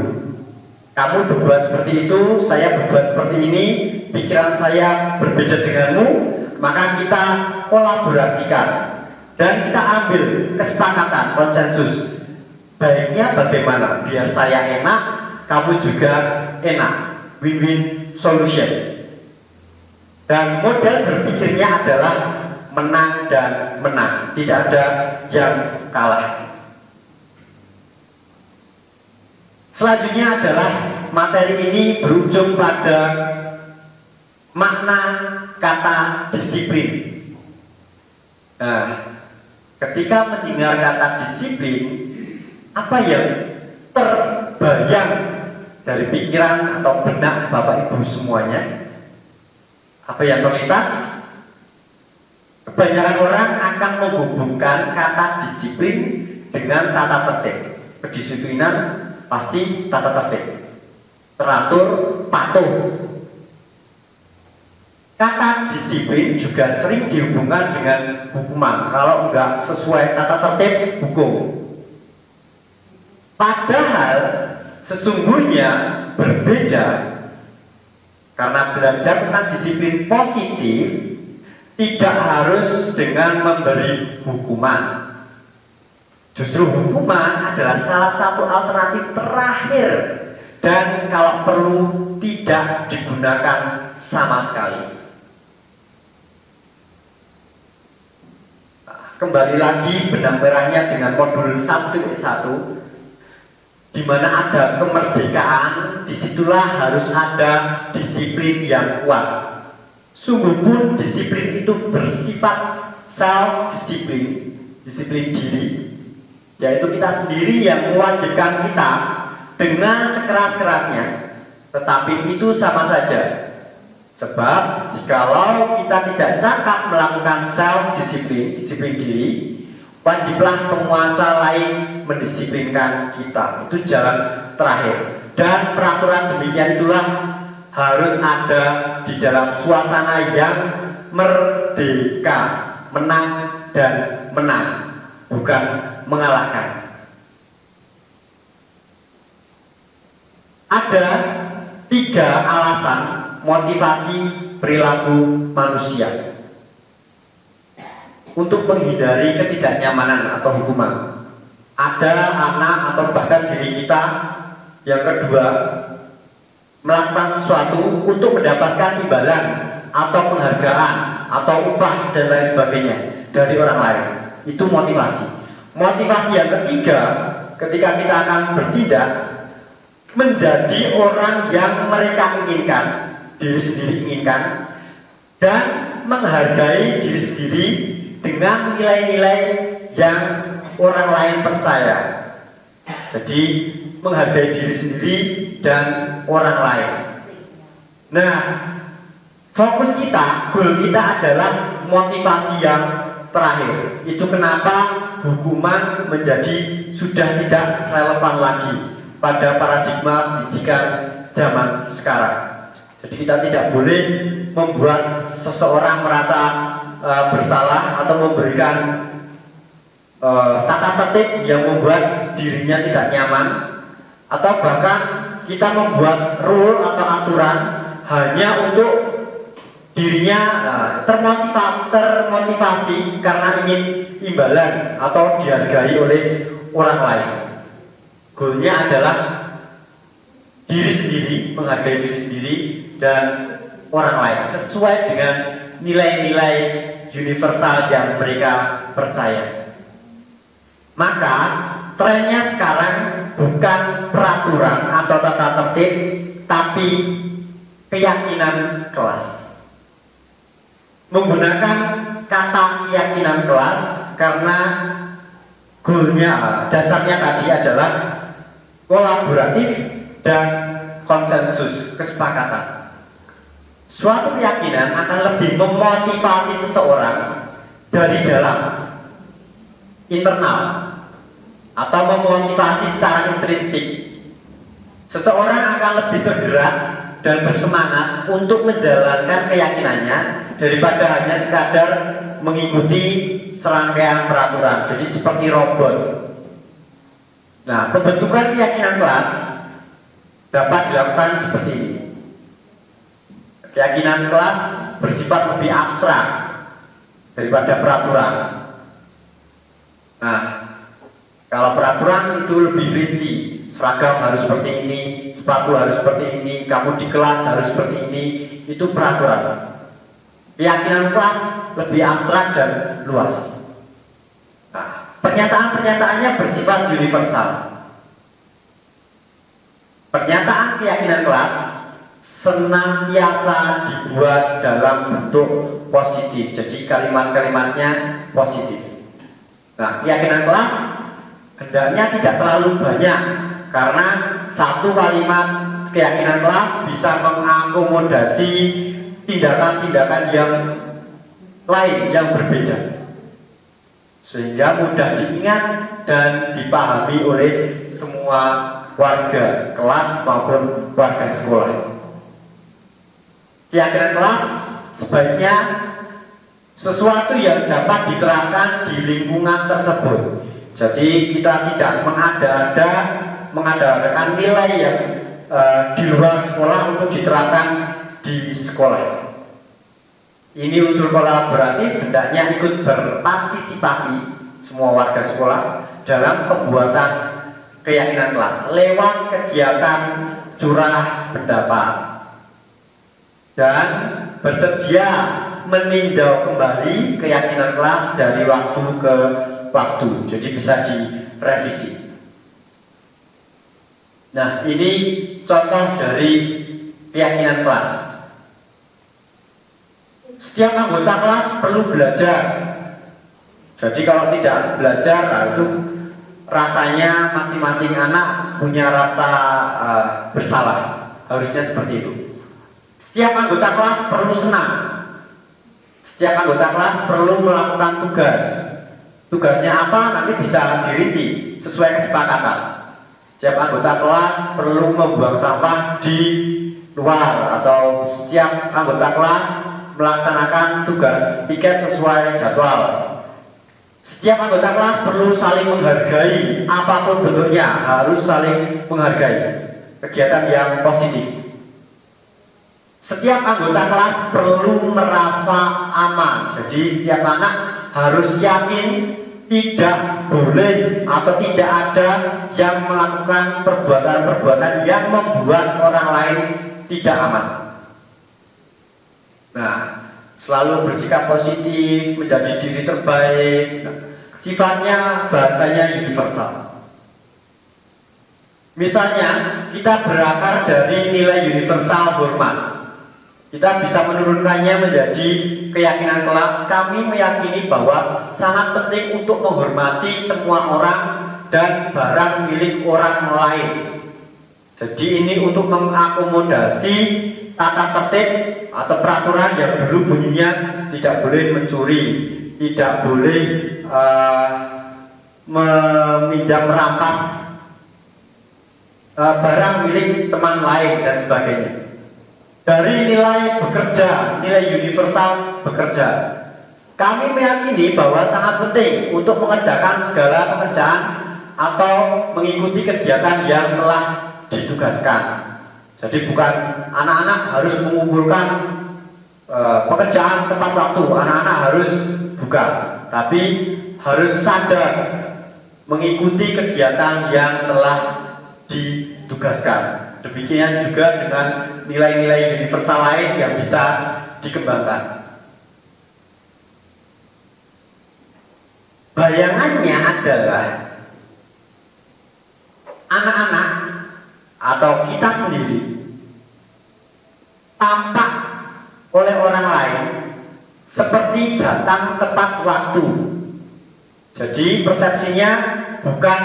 Kamu berbuat seperti itu, saya berbuat seperti ini, pikiran saya berbeda denganmu, maka kita kolaborasikan dan kita ambil kesepakatan, konsensus. Baiknya bagaimana? Biar saya enak, kamu juga enak. Win-win solution. Dan model berpikirnya adalah menang dan menang, tidak ada yang kalah. Selanjutnya adalah materi ini berujung pada makna kata disiplin. Nah, ketika mendengar kata disiplin, apa yang terbayang dari pikiran atau benak Bapak Ibu semuanya? Apa yang terlintas? Kebanyakan orang akan menghubungkan kata disiplin dengan tata tertib. Kedisiplinan pasti tata tertib, teratur, patuh. Kata disiplin juga sering dihubungkan dengan hukuman. Kalau enggak sesuai tata tertib, hukum. Padahal sesungguhnya berbeda. Karena belajar tentang disiplin positif tidak harus dengan memberi hukuman. Justru hukuman adalah salah satu alternatif terakhir dan kalau perlu tidak digunakan sama sekali. Kembali lagi benang merahnya dengan modul 1.1, di mana ada kemerdekaan, disitulah harus ada disiplin yang kuat. Sungguh pun disiplin itu bersifat self-disiplin, disiplin diri, yaitu kita sendiri yang mewajibkan kita dengan sekeras-kerasnya. Tetapi itu sama saja. Sebab jikalau kita tidak cakap melakukan self-disiplin, disiplin diri, wajiblah penguasa lain mendisiplinkan kita. Itu jalan terakhir. Dan peraturan demikian itulah harus ada di dalam suasana yang merdeka, menang dan menang, bukan mengalahkan. Ada 3 alasan motivasi perilaku manusia untuk menghindari ketidaknyamanan atau hukuman. Ada anak atau bahkan diri kita yang kedua melakukan sesuatu untuk mendapatkan imbalan atau penghargaan atau upah dan lain sebagainya dari orang lain. Itu motivasi. Motivasi yang ketiga, ketika kita akan bertindak menjadi orang yang mereka inginkan, diri sendiri inginkan, dan menghargai diri sendiri dengan nilai-nilai yang orang lain percaya. Jadi menghargai diri sendiri dan orang lain. Nah, fokus kita, goal kita adalah motivasi yang terakhir. Itu kenapa hukuman menjadi sudah tidak relevan lagi pada paradigma pendidikan zaman sekarang. Jadi kita tidak boleh membuat seseorang merasa bersalah atau memberikan tata tertib yang membuat dirinya tidak nyaman, atau bahkan kita membuat rule atau aturan hanya untuk dirinya termotivasi karena ingin imbalan atau dihargai oleh orang lain. Goalnya adalah diri sendiri, menghargai diri sendiri dan orang lain sesuai dengan nilai-nilai universal yang mereka percaya. Maka trennya sekarang bukan peraturan atau tata tertib, tapi keyakinan kelas. Menggunakan kata keyakinan kelas karena goalnya, dasarnya tadi adalah kolaboratif dan konsensus, kesepakatan. Suatu keyakinan akan lebih memotivasi seseorang dari dalam, internal, atau memotivasi secara intrinsik. Seseorang akan lebih tergerak dan bersemangat untuk menjalankan keyakinannya daripada hanya sekadar mengikuti serangkaian peraturan, jadi seperti robot. Nah, pembentukan keyakinan kelas dapat dilakukan seperti ini. Keyakinan kelas bersifat lebih abstrak daripada peraturan. Nah, kalau peraturan itu lebih rinci, seragam harus seperti ini, sepatu harus seperti ini, kamu di kelas harus seperti ini, itu peraturan. Keyakinan kelas lebih abstrak dan luas. Nah, pernyataan-pernyataannya bersifat universal. Pernyataan keyakinan kelas senantiasa dibuat dalam bentuk positif, jadi kalimat-kalimatnya positif. Nah, keyakinan kelas hendaknya tidak terlalu banyak, karena satu kalimat keyakinan kelas bisa mengakomodasi tindakan-tindakan yang lain yang berbeda, sehingga mudah diingat dan dipahami oleh semua warga kelas maupun warga sekolah. Keyakinan kelas sebaiknya sesuatu yang dapat diterapkan di lingkungan tersebut. Jadi kita tidak mengada-adakan nilai yang di luar sekolah untuk diterapkan di sekolah. Ini unsur kolaboratif hendaknya ikut berpartisipasi semua warga sekolah dalam pembuatan keyakinan kelas lewat kegiatan curah pendapat dan bersedia meninjau kembali keyakinan kelas dari waktu ke waktu, jadi bisa direvisi. Nah, ini contoh dari keyakinan kelas. Setiap anggota kelas perlu belajar. Jadi kalau tidak belajar, itu rasanya masing-masing anak punya rasa bersalah. Harusnya seperti itu. Setiap anggota kelas perlu senang. Setiap anggota kelas perlu melakukan tugas. Tugasnya apa nanti bisa dirinci sesuai kesepakatan. Setiap anggota kelas perlu membuang sampah di luar, atau setiap anggota kelas melaksanakan tugas piket sesuai jadwal. Setiap anggota kelas perlu saling menghargai, apapun bentuknya harus saling menghargai. Kegiatan yang positif. Setiap anggota kelas perlu merasa aman. Jadi setiap anak harus yakin tidak boleh atau tidak ada yang melakukan perbuatan-perbuatan yang membuat orang lain tidak aman. Nah, selalu bersikap positif, menjadi diri terbaik. Nah, sifatnya bahasanya universal. Misalnya, kita berakar dari nilai universal hormat. Kita bisa menurunkannya menjadi keyakinan kelas. Kami meyakini bahwa sangat penting untuk menghormati semua orang dan barang milik orang lain. Jadi ini untuk mengakomodasi tata tertib atau peraturan yang dulu bunyinya tidak boleh mencuri, tidak boleh meminjam merampas barang milik teman lain dan sebagainya. Dari nilai bekerja, nilai universal bekerja, kami meyakini bahwa sangat penting untuk mengerjakan segala pekerjaan atau mengikuti kegiatan yang telah ditugaskan. Jadi bukan anak-anak harus mengumpulkan pekerjaan tepat waktu, anak-anak harus bukan, tapi harus sadar mengikuti kegiatan yang telah ditugaskan. Demikian juga dengan nilai-nilai universal lain yang bisa dikembangkan. Bayangannya adalah anak-anak atau kita sendiri tampak oleh orang lain seperti datang tepat waktu. Jadi persepsinya bukan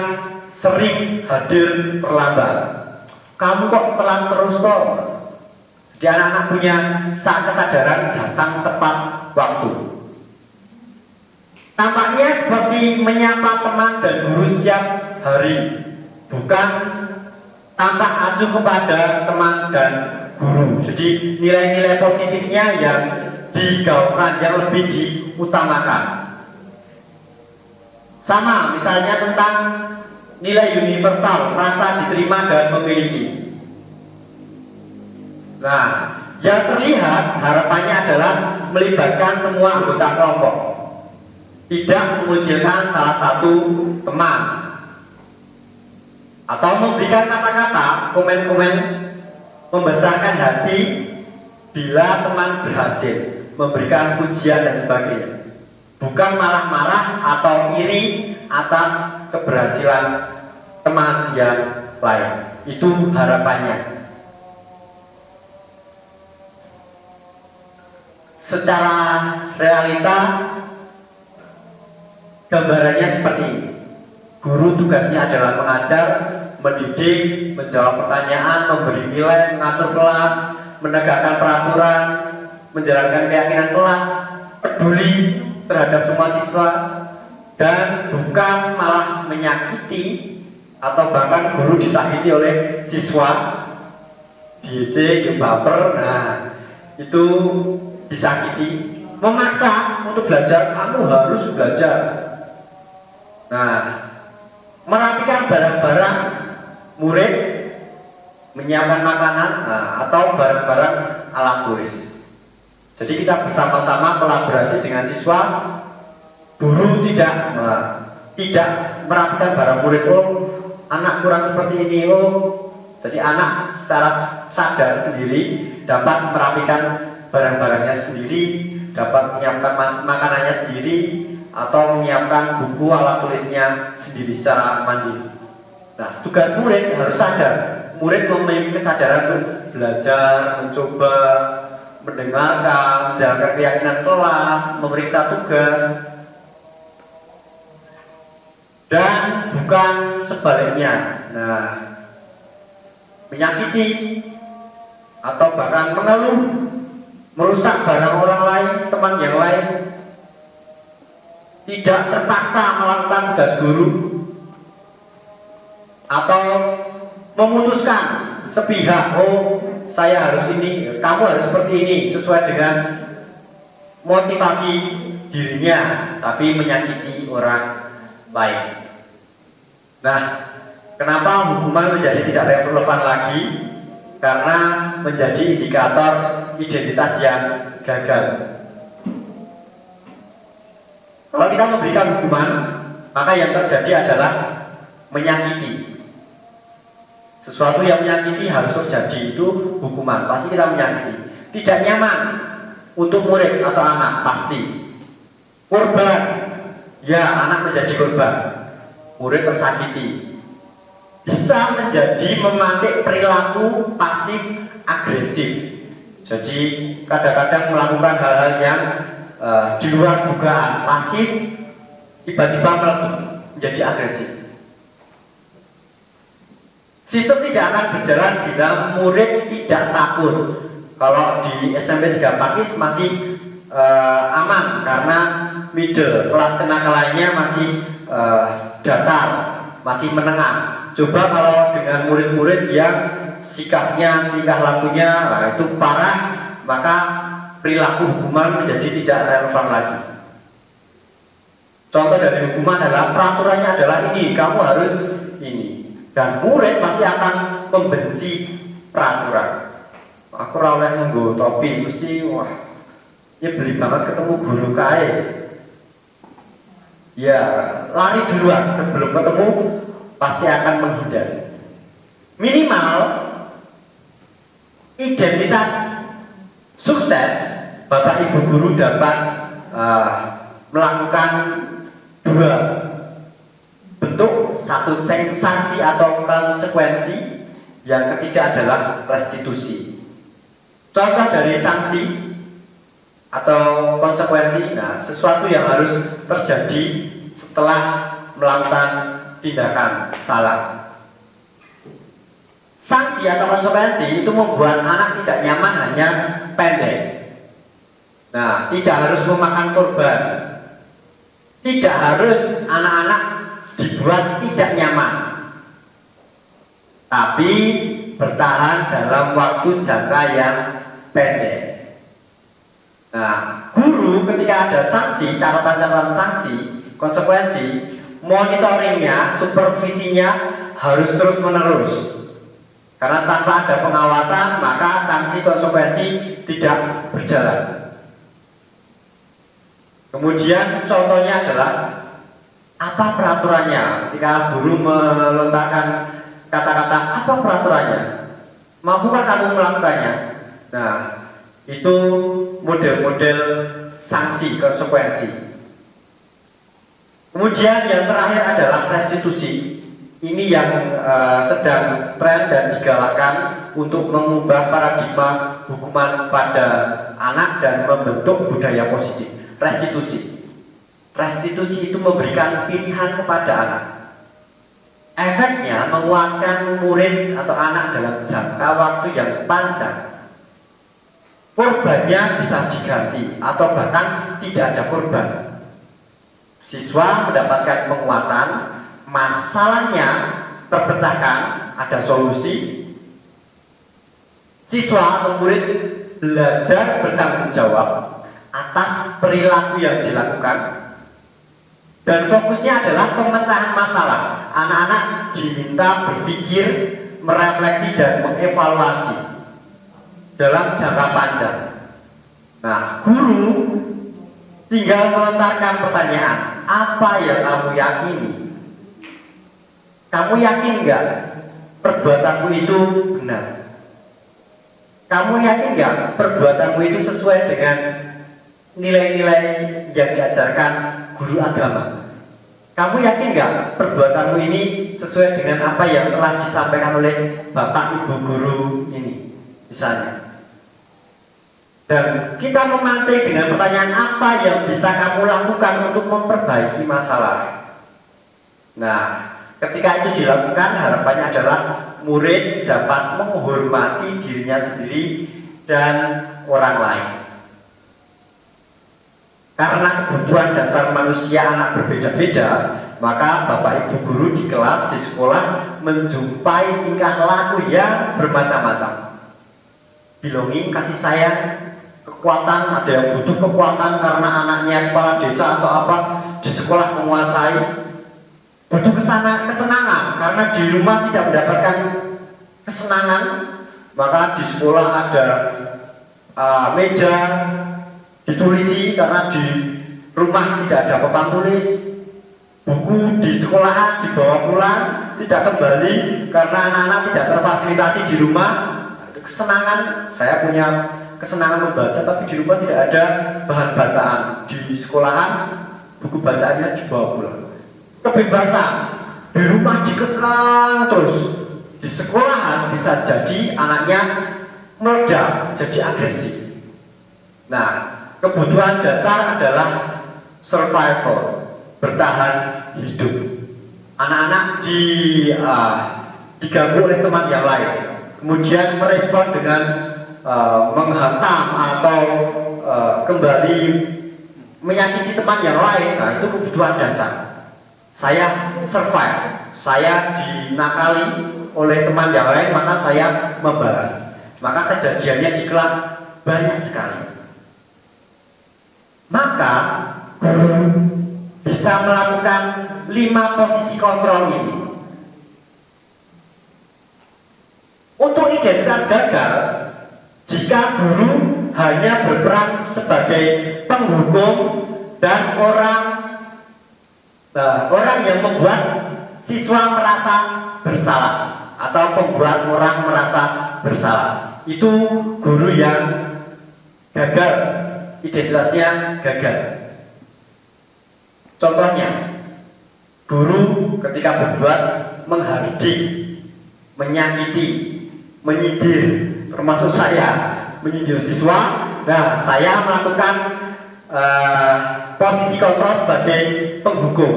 sering hadir terlambat. Kamu kok telat terus kok? Jadi anak-anak punya kesadaran datang tepat waktu. Tampaknya seperti menyapa teman dan guru setiap hari, bukan tampak acuh kepada teman dan guru. Jadi nilai-nilai positifnya yang digaungkan, yang lebih diutamakan. Sama misalnya tentang nilai universal, rasa diterima dan memiliki. Nah, yang terlihat harapannya adalah melibatkan semua anggota kelompok, tidak mengucilkan salah satu teman, atau memberikan kata-kata, komen-komen membesarkan hati bila teman berhasil, memberikan pujian dan sebagainya. Bukan malah marah atau iri atas keberhasilan teman yang lain. Itu harapannya. Secara realita gambarannya seperti ini. Guru tugasnya adalah mengajar, mendidik, menjawab pertanyaan, memberi nilai, mengatur kelas, menegakkan peraturan, menjalankan keyakinan kelas, peduli terhadap semua siswa, dan bukan malah menyakiti atau bahkan guru disakiti oleh siswa, diejek, baper. Nah, itu disakiti, memaksa untuk belajar. Kamu harus belajar. Nah, merapikan barang-barang murid, menyiapkan makanan, atau barang-barang alat tulis. Jadi kita bersama-sama kolaborasi dengan siswa. Guru tidak merapikan barang murid. Oh, anak kurang seperti ini. Oh, jadi anak secara sadar sendiri dapat merapikan barang-barangnya sendiri, dapat menyiapkan makanannya sendiri, atau menyiapkan buku alat tulisnya sendiri secara mandiri. Nah, tugas murid harus sadar. Murid memiliki kesadaran untuk belajar, mencoba, mendengarkan, menjalankan keyakinan kelas, memeriksa tugas, dan bukan sebaliknya. Nah, menyakiti atau bahkan mengeluh, merusak barang orang lain, teman yang lain. tidak terpaksa melakukan tugas guru atau memutuskan sepihak, oh saya harus ini, kamu harus seperti ini, sesuai dengan motivasi dirinya, tapi menyakiti orang lain. Nah, kenapa hukuman menjadi tidak relevan lagi? Karena menjadi indikator identitas yang gagal. Kalau kita memberikan hukuman, maka yang terjadi adalah menyakiti. Sesuatu yang menyakiti harus terjadi, itu hukuman, pasti kita menyakiti. Tidak nyaman untuk murid atau anak, pasti. Korban, ya anak menjadi korban, murid tersakiti. Bisa menjadi memantik perilaku pasif agresif. Jadi kadang-kadang melakukan hal-hal yang di luar dugaan, pasif, tiba-tiba menjadi agresif. Sistem tidak akan berjalan bila murid tidak takut. Kalau di SMP 3 Pakis masih aman karena middle, kelas kenakalannya masih datar, masih menengah. Coba kalau dengan murid-murid yang sikapnya, tingkah lakunya itu parah, maka perilaku hukuman menjadi tidak relevan lagi. Contoh dari hukuman adalah peraturannya adalah ini, kamu harus ini, dan murid pasti akan membenci peraturan. Aku rawleh nunggu topi, mesti wah, ini beli banget ketemu guru kae. Ya, lari duluan sebelum ketemu, pasti akan menghindar. Minimal identitas sukses Bapak Ibu guru dapat melakukan dua bentuk, satu sanksi atau konsekuensi, yang ketiga adalah restitusi. Contoh dari sanksi atau konsekuensi, nah sesuatu yang harus terjadi setelah melakukan tindakan salah. Sanksi atau konsekuensi itu membuat anak tidak nyaman hanya pendek. Nah, tidak harus memakan korban, tidak harus anak-anak dibuat tidak nyaman, tapi bertahan dalam waktu jangka yang pendek. Nah, guru ketika ada sanksi, catatan-catatan sanksi, konsekuensi, monitoringnya, supervisinya harus terus menerus. Karena tanpa ada pengawasan, maka sanksi konsekuensi tidak berjalan. Kemudian contohnya adalah apa peraturannya? Ketika guru melontarkan kata-kata apa peraturannya, mampukah kamu melakukannya? Nah, itu model-model sanksi konsekuensi. Kemudian yang terakhir adalah restitusi. Ini yang sedang tren dan digalakkan untuk mengubah paradigma hukuman pada anak dan membentuk budaya positif. Restitusi. Restitusi itu memberikan pilihan kepada anak. Efeknya menguatkan murid atau anak dalam jangka waktu yang panjang. Korbannya bisa diganti atau bahkan tidak ada korban. Siswa mendapatkan penguatan, masalahnya terpecahkan, ada solusi. Siswa atau murid belajar bertanggung jawab atas perilaku yang dilakukan, dan fokusnya adalah pemecahan masalah. Anak-anak diminta berpikir, merefleksi dan mengevaluasi dalam jangka panjang. Nah, guru tinggal melontarkan pertanyaan, apa yang kamu yakini? Kamu yakin nggak perbuatanmu itu benar? Kamu yakin nggak perbuatanmu itu sesuai dengan nilai-nilai yang diajarkan guru agama? Kamu yakin nggak perbuatanmu ini sesuai dengan apa yang telah disampaikan oleh Bapak Ibu guru ini, misalnya? Dan kita memancing dengan pertanyaan apa yang bisa kamu lakukan untuk memperbaiki masalah. Nah, ketika itu dilakukan, harapannya adalah murid dapat menghormati dirinya sendiri dan orang lain. Karena kebutuhan dasar manusia anak berbeda-beda, maka Bapak Ibu guru di kelas, di sekolah menjumpai tingkah laku yang bermacam-macam. Belonging, kasih sayang, kekuatan, ada yang butuh kekuatan karena anaknya kepala desa atau apa, di sekolah menguasai. Butuh kesenangan karena di rumah tidak mendapatkan kesenangan, maka di sekolah ada meja ditulisi karena di rumah tidak ada papan tulis. Buku di sekolahan dibawa pulang, tidak kembali karena anak-anak tidak terfasilitasi di rumah. Kesenangan, saya punya kesenangan membaca, tapi di rumah tidak ada bahan bacaan. Di sekolahan buku bacaannya dibawa pulang. Kebebasan, di rumah dikekang terus. Di sekolahan bisa jadi anaknya meledak, jadi agresif. Nah, kebutuhan dasar adalah survival, bertahan hidup. Anak-anak diganggu oleh teman yang lain, kemudian merespon dengan menghantam atau kembali menyakiti teman yang lain. Nah, itu kebutuhan dasar. Saya survive, saya dinakali oleh teman yang lain, maka saya membalas. Maka kejadiannya di kelas banyak sekali. Maka guru bisa melakukan 5 posisi kontrol ini. Untuk identitas gagal, jika guru hanya berperan sebagai penghukum dan orang yang membuat siswa merasa bersalah atau membuat orang merasa bersalah, itu guru yang gagal, identitasnya gagal. Contohnya, guru ketika berbuat menghardik, menyakiti, menyindir, termasuk saya menyindir siswa. Nah, saya melakukan posisi kontrol sebagai penghukum,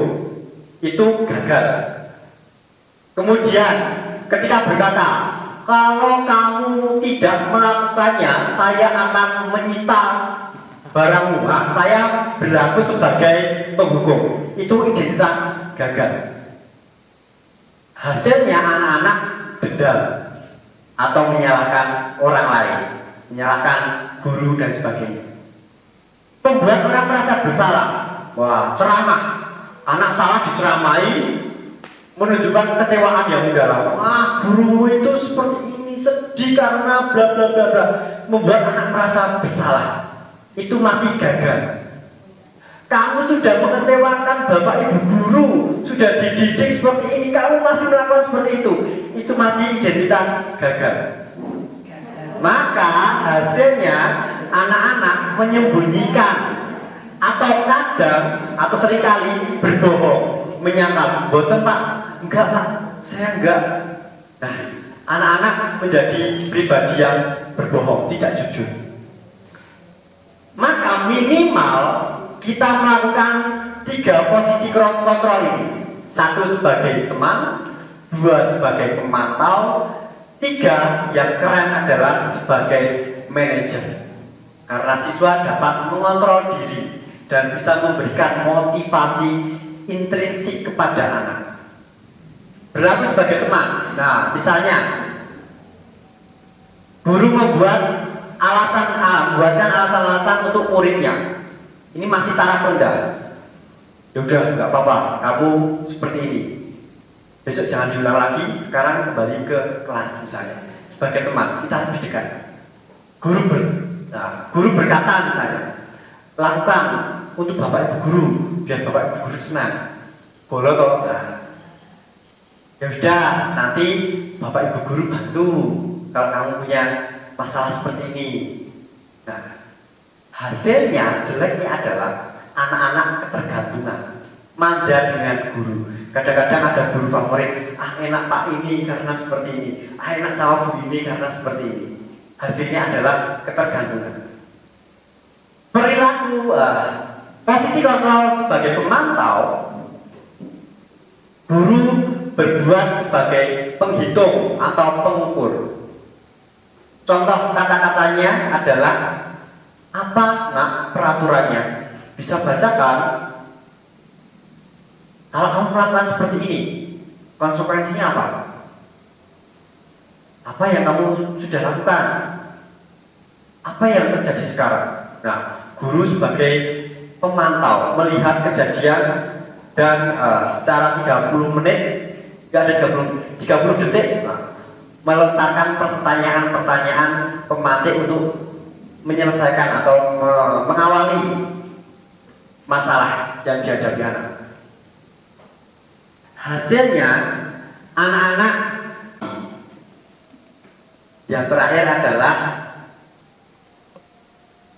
itu gagal. Kemudian ketika berkata, kalau kamu tidak melakukannya, saya akan menyita barangmu. Nah, saya berlaku sebagai penghukum, itu identitas gagal. Hasilnya anak-anak dendam atau menyalahkan orang lain, menyalahkan guru dan sebagainya. Membuat orang merasa bersalah. Wah, ceramah, anak salah diceramai, menunjukkan kekecewaan yang mendalam. Guru itu seperti ini, sedih karena bla bla bla bla, membuat anak merasa bersalah. Itu masih gagal. Kamu sudah mengecewakan Bapak Ibu guru, sudah dididik seperti ini, kamu masih melakukan seperti itu masih identitas gagal. Maka hasilnya anak-anak menyembunyikan atau kadang atau seringkali berbohong, menyangkal, "Boten Pak, enggak Pak, saya enggak." Nah, anak-anak menjadi pribadi yang berbohong, tidak jujur. Maka minimal kita melakukan 3 posisi kontrol ini. 1 sebagai teman, 2 sebagai pemantau, 3 yang keren adalah sebagai manajer. Karena siswa dapat mengontrol diri dan bisa memberikan motivasi intrinsik kepada anak. Berlaku sebagai teman. Nah, misalnya guru membuatkan alasan-alasan untuk muridnya. Ini masih taraf rendah. Ya udah, nggak apa-apa, kamu seperti ini. Besok jangan diulang lagi. Sekarang kembali ke kelas misalnya. Sebagai teman, kita lebih dekat. Guru berkata misalnya, lakukan untuk Bapak Ibu guru, biar Bapak Ibu guru senang. Boleh kok. Nah, ya sudah, nanti Bapak Ibu guru bantu kalau kamu punya masalah seperti ini. Nah, hasilnya jeleknya adalah anak-anak ketergantungan, manja dengan guru. Kadang-kadang ada guru favorit, enak Pak ini karena seperti ini, enak sama Bu ini karena seperti ini. Hasilnya adalah ketergantungan. Perilaku posisi kontrol sebagai pemantau, guru berbuat sebagai penghitung atau pengukur. Contoh kata-katanya adalah, apa nak peraturannya? bisa bacakan, kalau kamu melakukan seperti ini, konsekuensinya apa? Apa yang kamu sudah lakukan? Apa yang terjadi sekarang? Nah, guru sebagai pemantau melihat kejadian dan secara 30 menit, nggak ada 30 detik, melontarkan pertanyaan-pertanyaan pemantik untuk menyelesaikan atau mengawali masalah yang dihadapi anak. Hasilnya, anak-anak yang terakhir adalah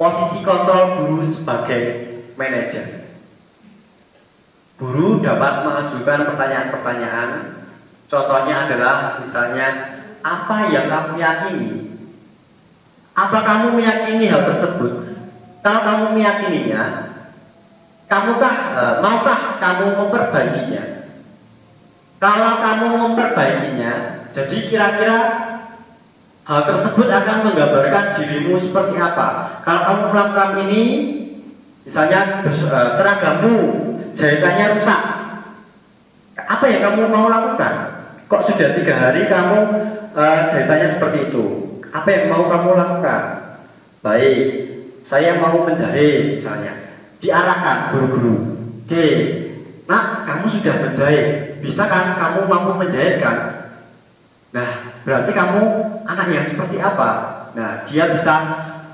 posisi kontrol guru sebagai manajer. Guru dapat mengajukan pertanyaan-pertanyaan. Contohnya adalah misalnya, apa yang kamu yakini? Apa kamu meyakini hal tersebut? Kalau kamu meyakininya, maukah kamu memperbaikinya? Kalau kamu memperbaikinya, jadi kira-kira hal tersebut akan menggambarkan dirimu seperti apa. Kalau kamu melakukan ini, misalnya seragammu jahitannya rusak, apa yang kamu mau lakukan? Kok sudah 3 hari kamu jahitannya seperti itu? Apa yang mau kamu lakukan? Baik, saya mau menjahit misalnya. Diarahkan guru-guru. Oke, nak, kamu sudah menjahit. Bisa kan kamu mampu menjahit kan? Nah, berarti kamu anak yang seperti apa? Nah, dia bisa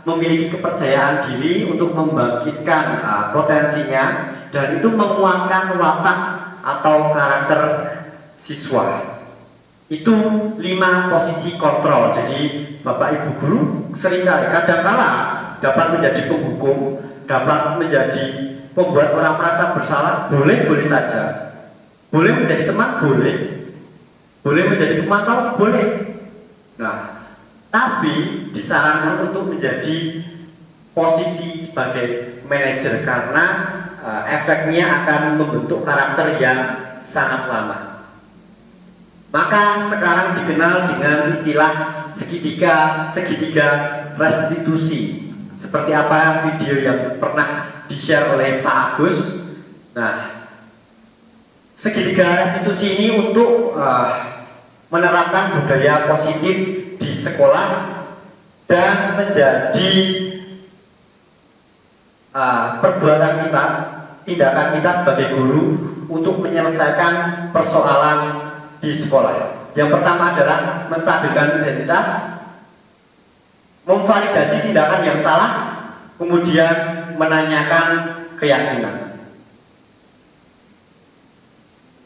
memiliki kepercayaan diri untuk membangkitkan potensinya, dan itu menguatkan watak atau karakter siswa. Itu 5 posisi kontrol. Jadi Bapak Ibu guru seringkali kadang-kala dapat menjadi penghukum, dapat menjadi pembuat orang merasa bersalah, boleh saja. Boleh menjadi teman, boleh menjadi pemantau, boleh. Nah, tapi disarankan untuk menjadi posisi sebagai manajer karena efeknya akan membentuk karakter yang sangat lama. Maka sekarang dikenal dengan istilah segitiga restitusi. Seperti apa video yang pernah di-share oleh Pak Agus. Nah, segitiga restitusi ini untuk menerapkan budaya positif di sekolah dan menjadi perbuatan kita, tindakan kita sebagai guru untuk menyelesaikan persoalan di sekolah. Yang pertama adalah menstabilkan identitas, memvalidasi tindakan yang salah, kemudian menanyakan keyakinan.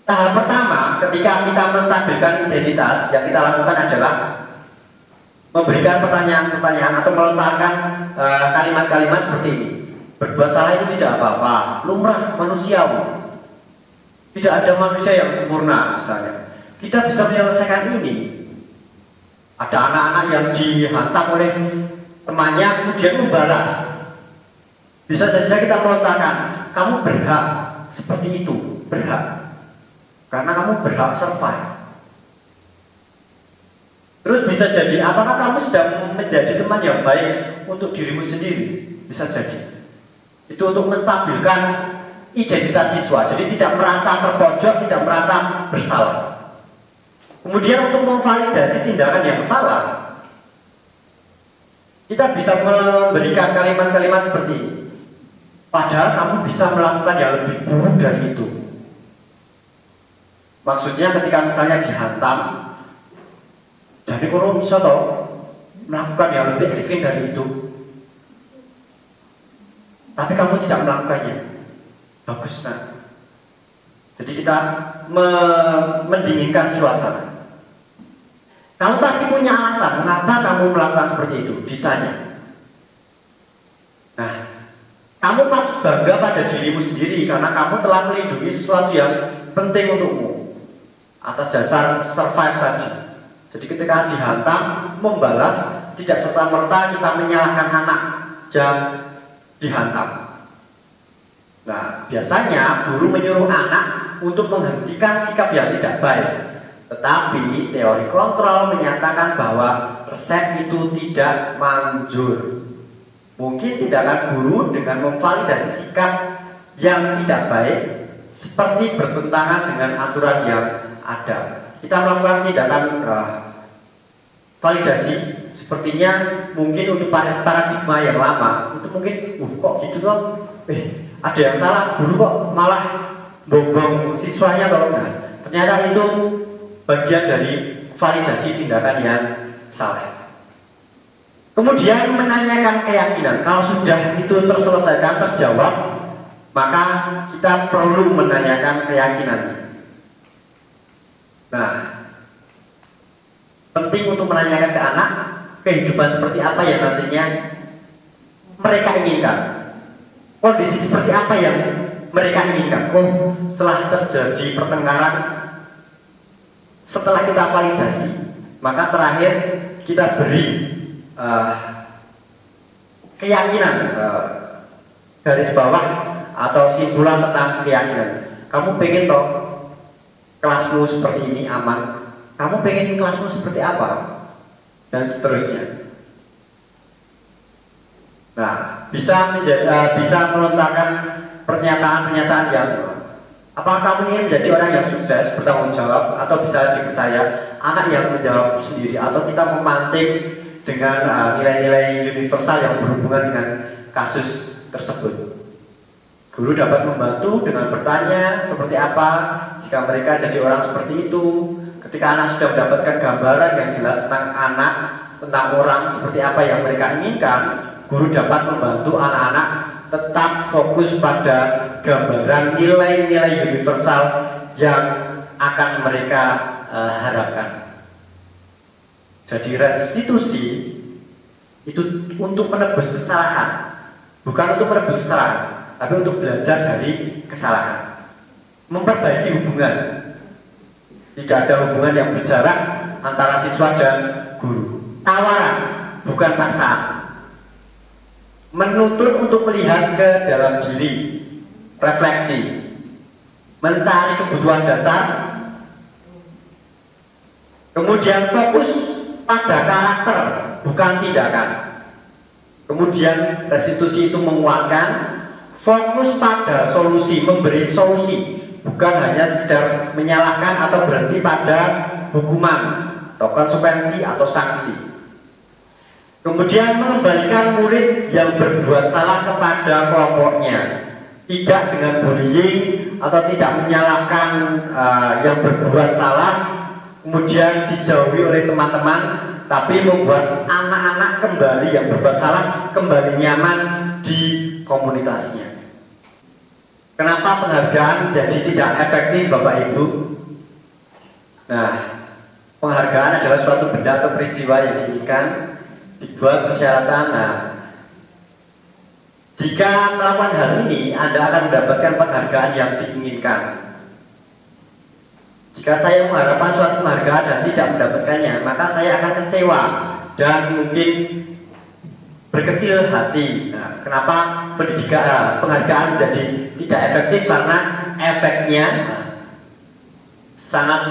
Tahap pertama ketika kita menstabilkan identitas, yang kita lakukan adalah memberikan pertanyaan-pertanyaan atau melontarkan kalimat-kalimat seperti ini. Berbuat salah itu tidak apa-apa, lumrah manusiawi. Tidak ada manusia yang sempurna misalnya. Kita bisa menyelesaikan ini. Ada anak-anak yang dihantam oleh temannya kemudian membalas. Bisa saja kita melontarkan, kamu berhak seperti itu, berhak. Karena kamu berhak survive. Terus bisa jadi, apakah kamu sedang menjadi teman yang baik untuk dirimu sendiri? Bisa jadi. Itu untuk menstabilkan identitas siswa. Jadi tidak merasa terpojok, tidak merasa bersalah. Kemudian untuk memvalidasi tindakan yang salah, kita bisa memberikan kalimat-kalimat seperti ini. Padahal kamu bisa melakukan yang lebih buruk dari itu. Maksudnya ketika misalnya dihantam, jadi kamu bisa toh melakukan yang lebih ekstrim dari itu. Tapi kamu tidak melakukannya. Bagus, nah. Jadi kita mendinginkan suasana. Kamu pasti punya alasan mengapa kamu melakukan seperti itu, ditanya. Nah, kamu patut bangga pada dirimu sendiri karena kamu telah melindungi sesuatu yang penting untukmu atas dasar survive tadi. Jadi ketika dihantam, membalas, tidak serta-merta kita menyalahkan anak yang dihantam. Nah, biasanya guru menyuruh anak untuk menghentikan sikap yang tidak baik. Tetapi teori kontrol menyatakan bahwa resep itu tidak manjur. Mungkin tindakan guru dengan memvalidasi sikap yang tidak baik seperti bertentangan dengan aturan yang ada. Kita melakukan tindakan validasi, sepertinya mungkin untuk paradigma yang lama itu mungkin kok gitu toh, ada yang salah, guru kok malah bongbong siswanya kok. Nah, ternyata itu bagian dari validasi tindakan yang salah. Kemudian menanyakan keyakinan. Kalau sudah itu terselesaikan, terjawab, maka kita perlu menanyakan keyakinan. Nah, penting untuk menanyakan ke anak kehidupan seperti apa yang nantinya mereka inginkan, kondisi seperti apa yang mereka inginkan. Setelah terjadi pertengkaran, setelah kita validasi, maka terakhir kita beri keyakinan, garis bawah atau simpulan tentang keyakinan. Kamu pengen toh kelasmu seperti ini aman, kamu pengen kelasmu seperti apa, dan seterusnya. Nah, bisa melontarkan pernyataan-pernyataan yang apakah kamu ingin menjadi orang yang sukses, bertanggung jawab, atau bisa dipercaya anak yang menjawab sendiri, atau kita memancing dengan nilai-nilai universal yang berhubungan dengan kasus tersebut. Guru dapat membantu dengan bertanya seperti apa jika mereka jadi orang seperti itu. Ketika anak sudah mendapatkan gambaran yang jelas tentang anak, tentang orang seperti apa yang mereka inginkan, guru dapat membantu anak-anak tetap fokus pada gambaran nilai-nilai universal yang akan mereka harapkan. Jadi restitusi itu untuk menebus kesalahan, bukan untuk menebus kesalahan, tapi untuk belajar dari kesalahan, memperbaiki hubungan. Tidak ada hubungan yang berjarak antara siswa dan guru. Tawaran, bukan paksaan. Menuntut untuk melihat ke dalam diri, refleksi, mencari kebutuhan dasar, kemudian fokus pada karakter, bukan tindakan. Kemudian restitusi itu menguatkan, fokus pada solusi, memberi solusi, bukan hanya sekedar menyalahkan atau berhenti pada hukuman atau konsekuensi atau sanksi. Kemudian mengembalikan murid yang berbuat salah kepada kelompoknya, tidak dengan bullying atau tidak menyalahkan yang berbuat salah kemudian dijauhi oleh teman-teman, tapi membuat anak-anak kembali yang berbuat salah kembali nyaman di komunitasnya. Kenapa penghargaan jadi tidak efektif, Bapak Ibu? Nah, penghargaan adalah suatu benda atau peristiwa yang diinginkan, dibuat persyaratan. Nah, jika melakukan hal ini, Anda akan mendapatkan penghargaan yang diinginkan. Jika saya mengharapkan suatu penghargaan dan tidak mendapatkannya, maka saya akan kecewa dan mungkin berkecil hati. Nah, kenapa penghargaan jadi tidak efektif? Karena efeknya sangat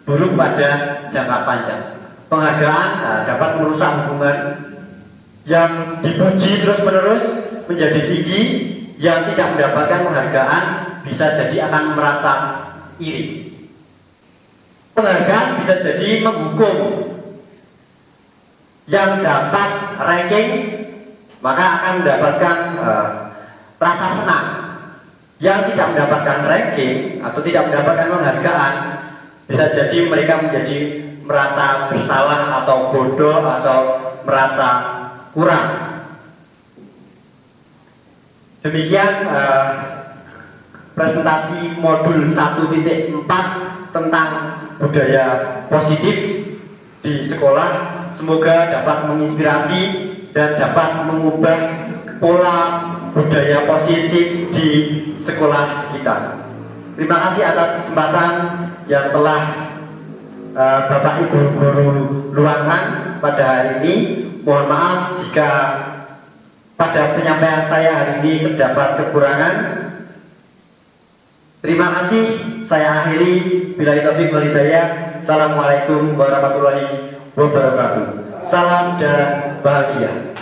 buruk pada jangka panjang. Penghargaan dapat merusak hubungan yang dipuji terus-menerus menjadi tinggi, yang tidak mendapatkan penghargaan bisa jadi akan merasa iri. Penghargaan bisa jadi menghukum. Yang dapat ranking maka akan mendapatkan rasa senang. Yang tidak mendapatkan ranking atau tidak mendapatkan penghargaan bisa jadi mereka menjadi merasa bersalah atau bodoh atau merasa kurang. Demikian presentasi modul 1.4 tentang budaya positif di sekolah. Semoga dapat menginspirasi dan dapat mengubah pola budaya positif di sekolah kita. Terima kasih atas kesempatan yang telah Bapak Ibu guru luangkan pada hari ini. Mohon maaf jika pada penyampaian saya hari ini terdapat kekurangan. Terima kasih, saya akhiri. Billahi taufiq wal hidayah. Assalamualaikum warahmatullahi wabarakatuh. Salam dan bahagia.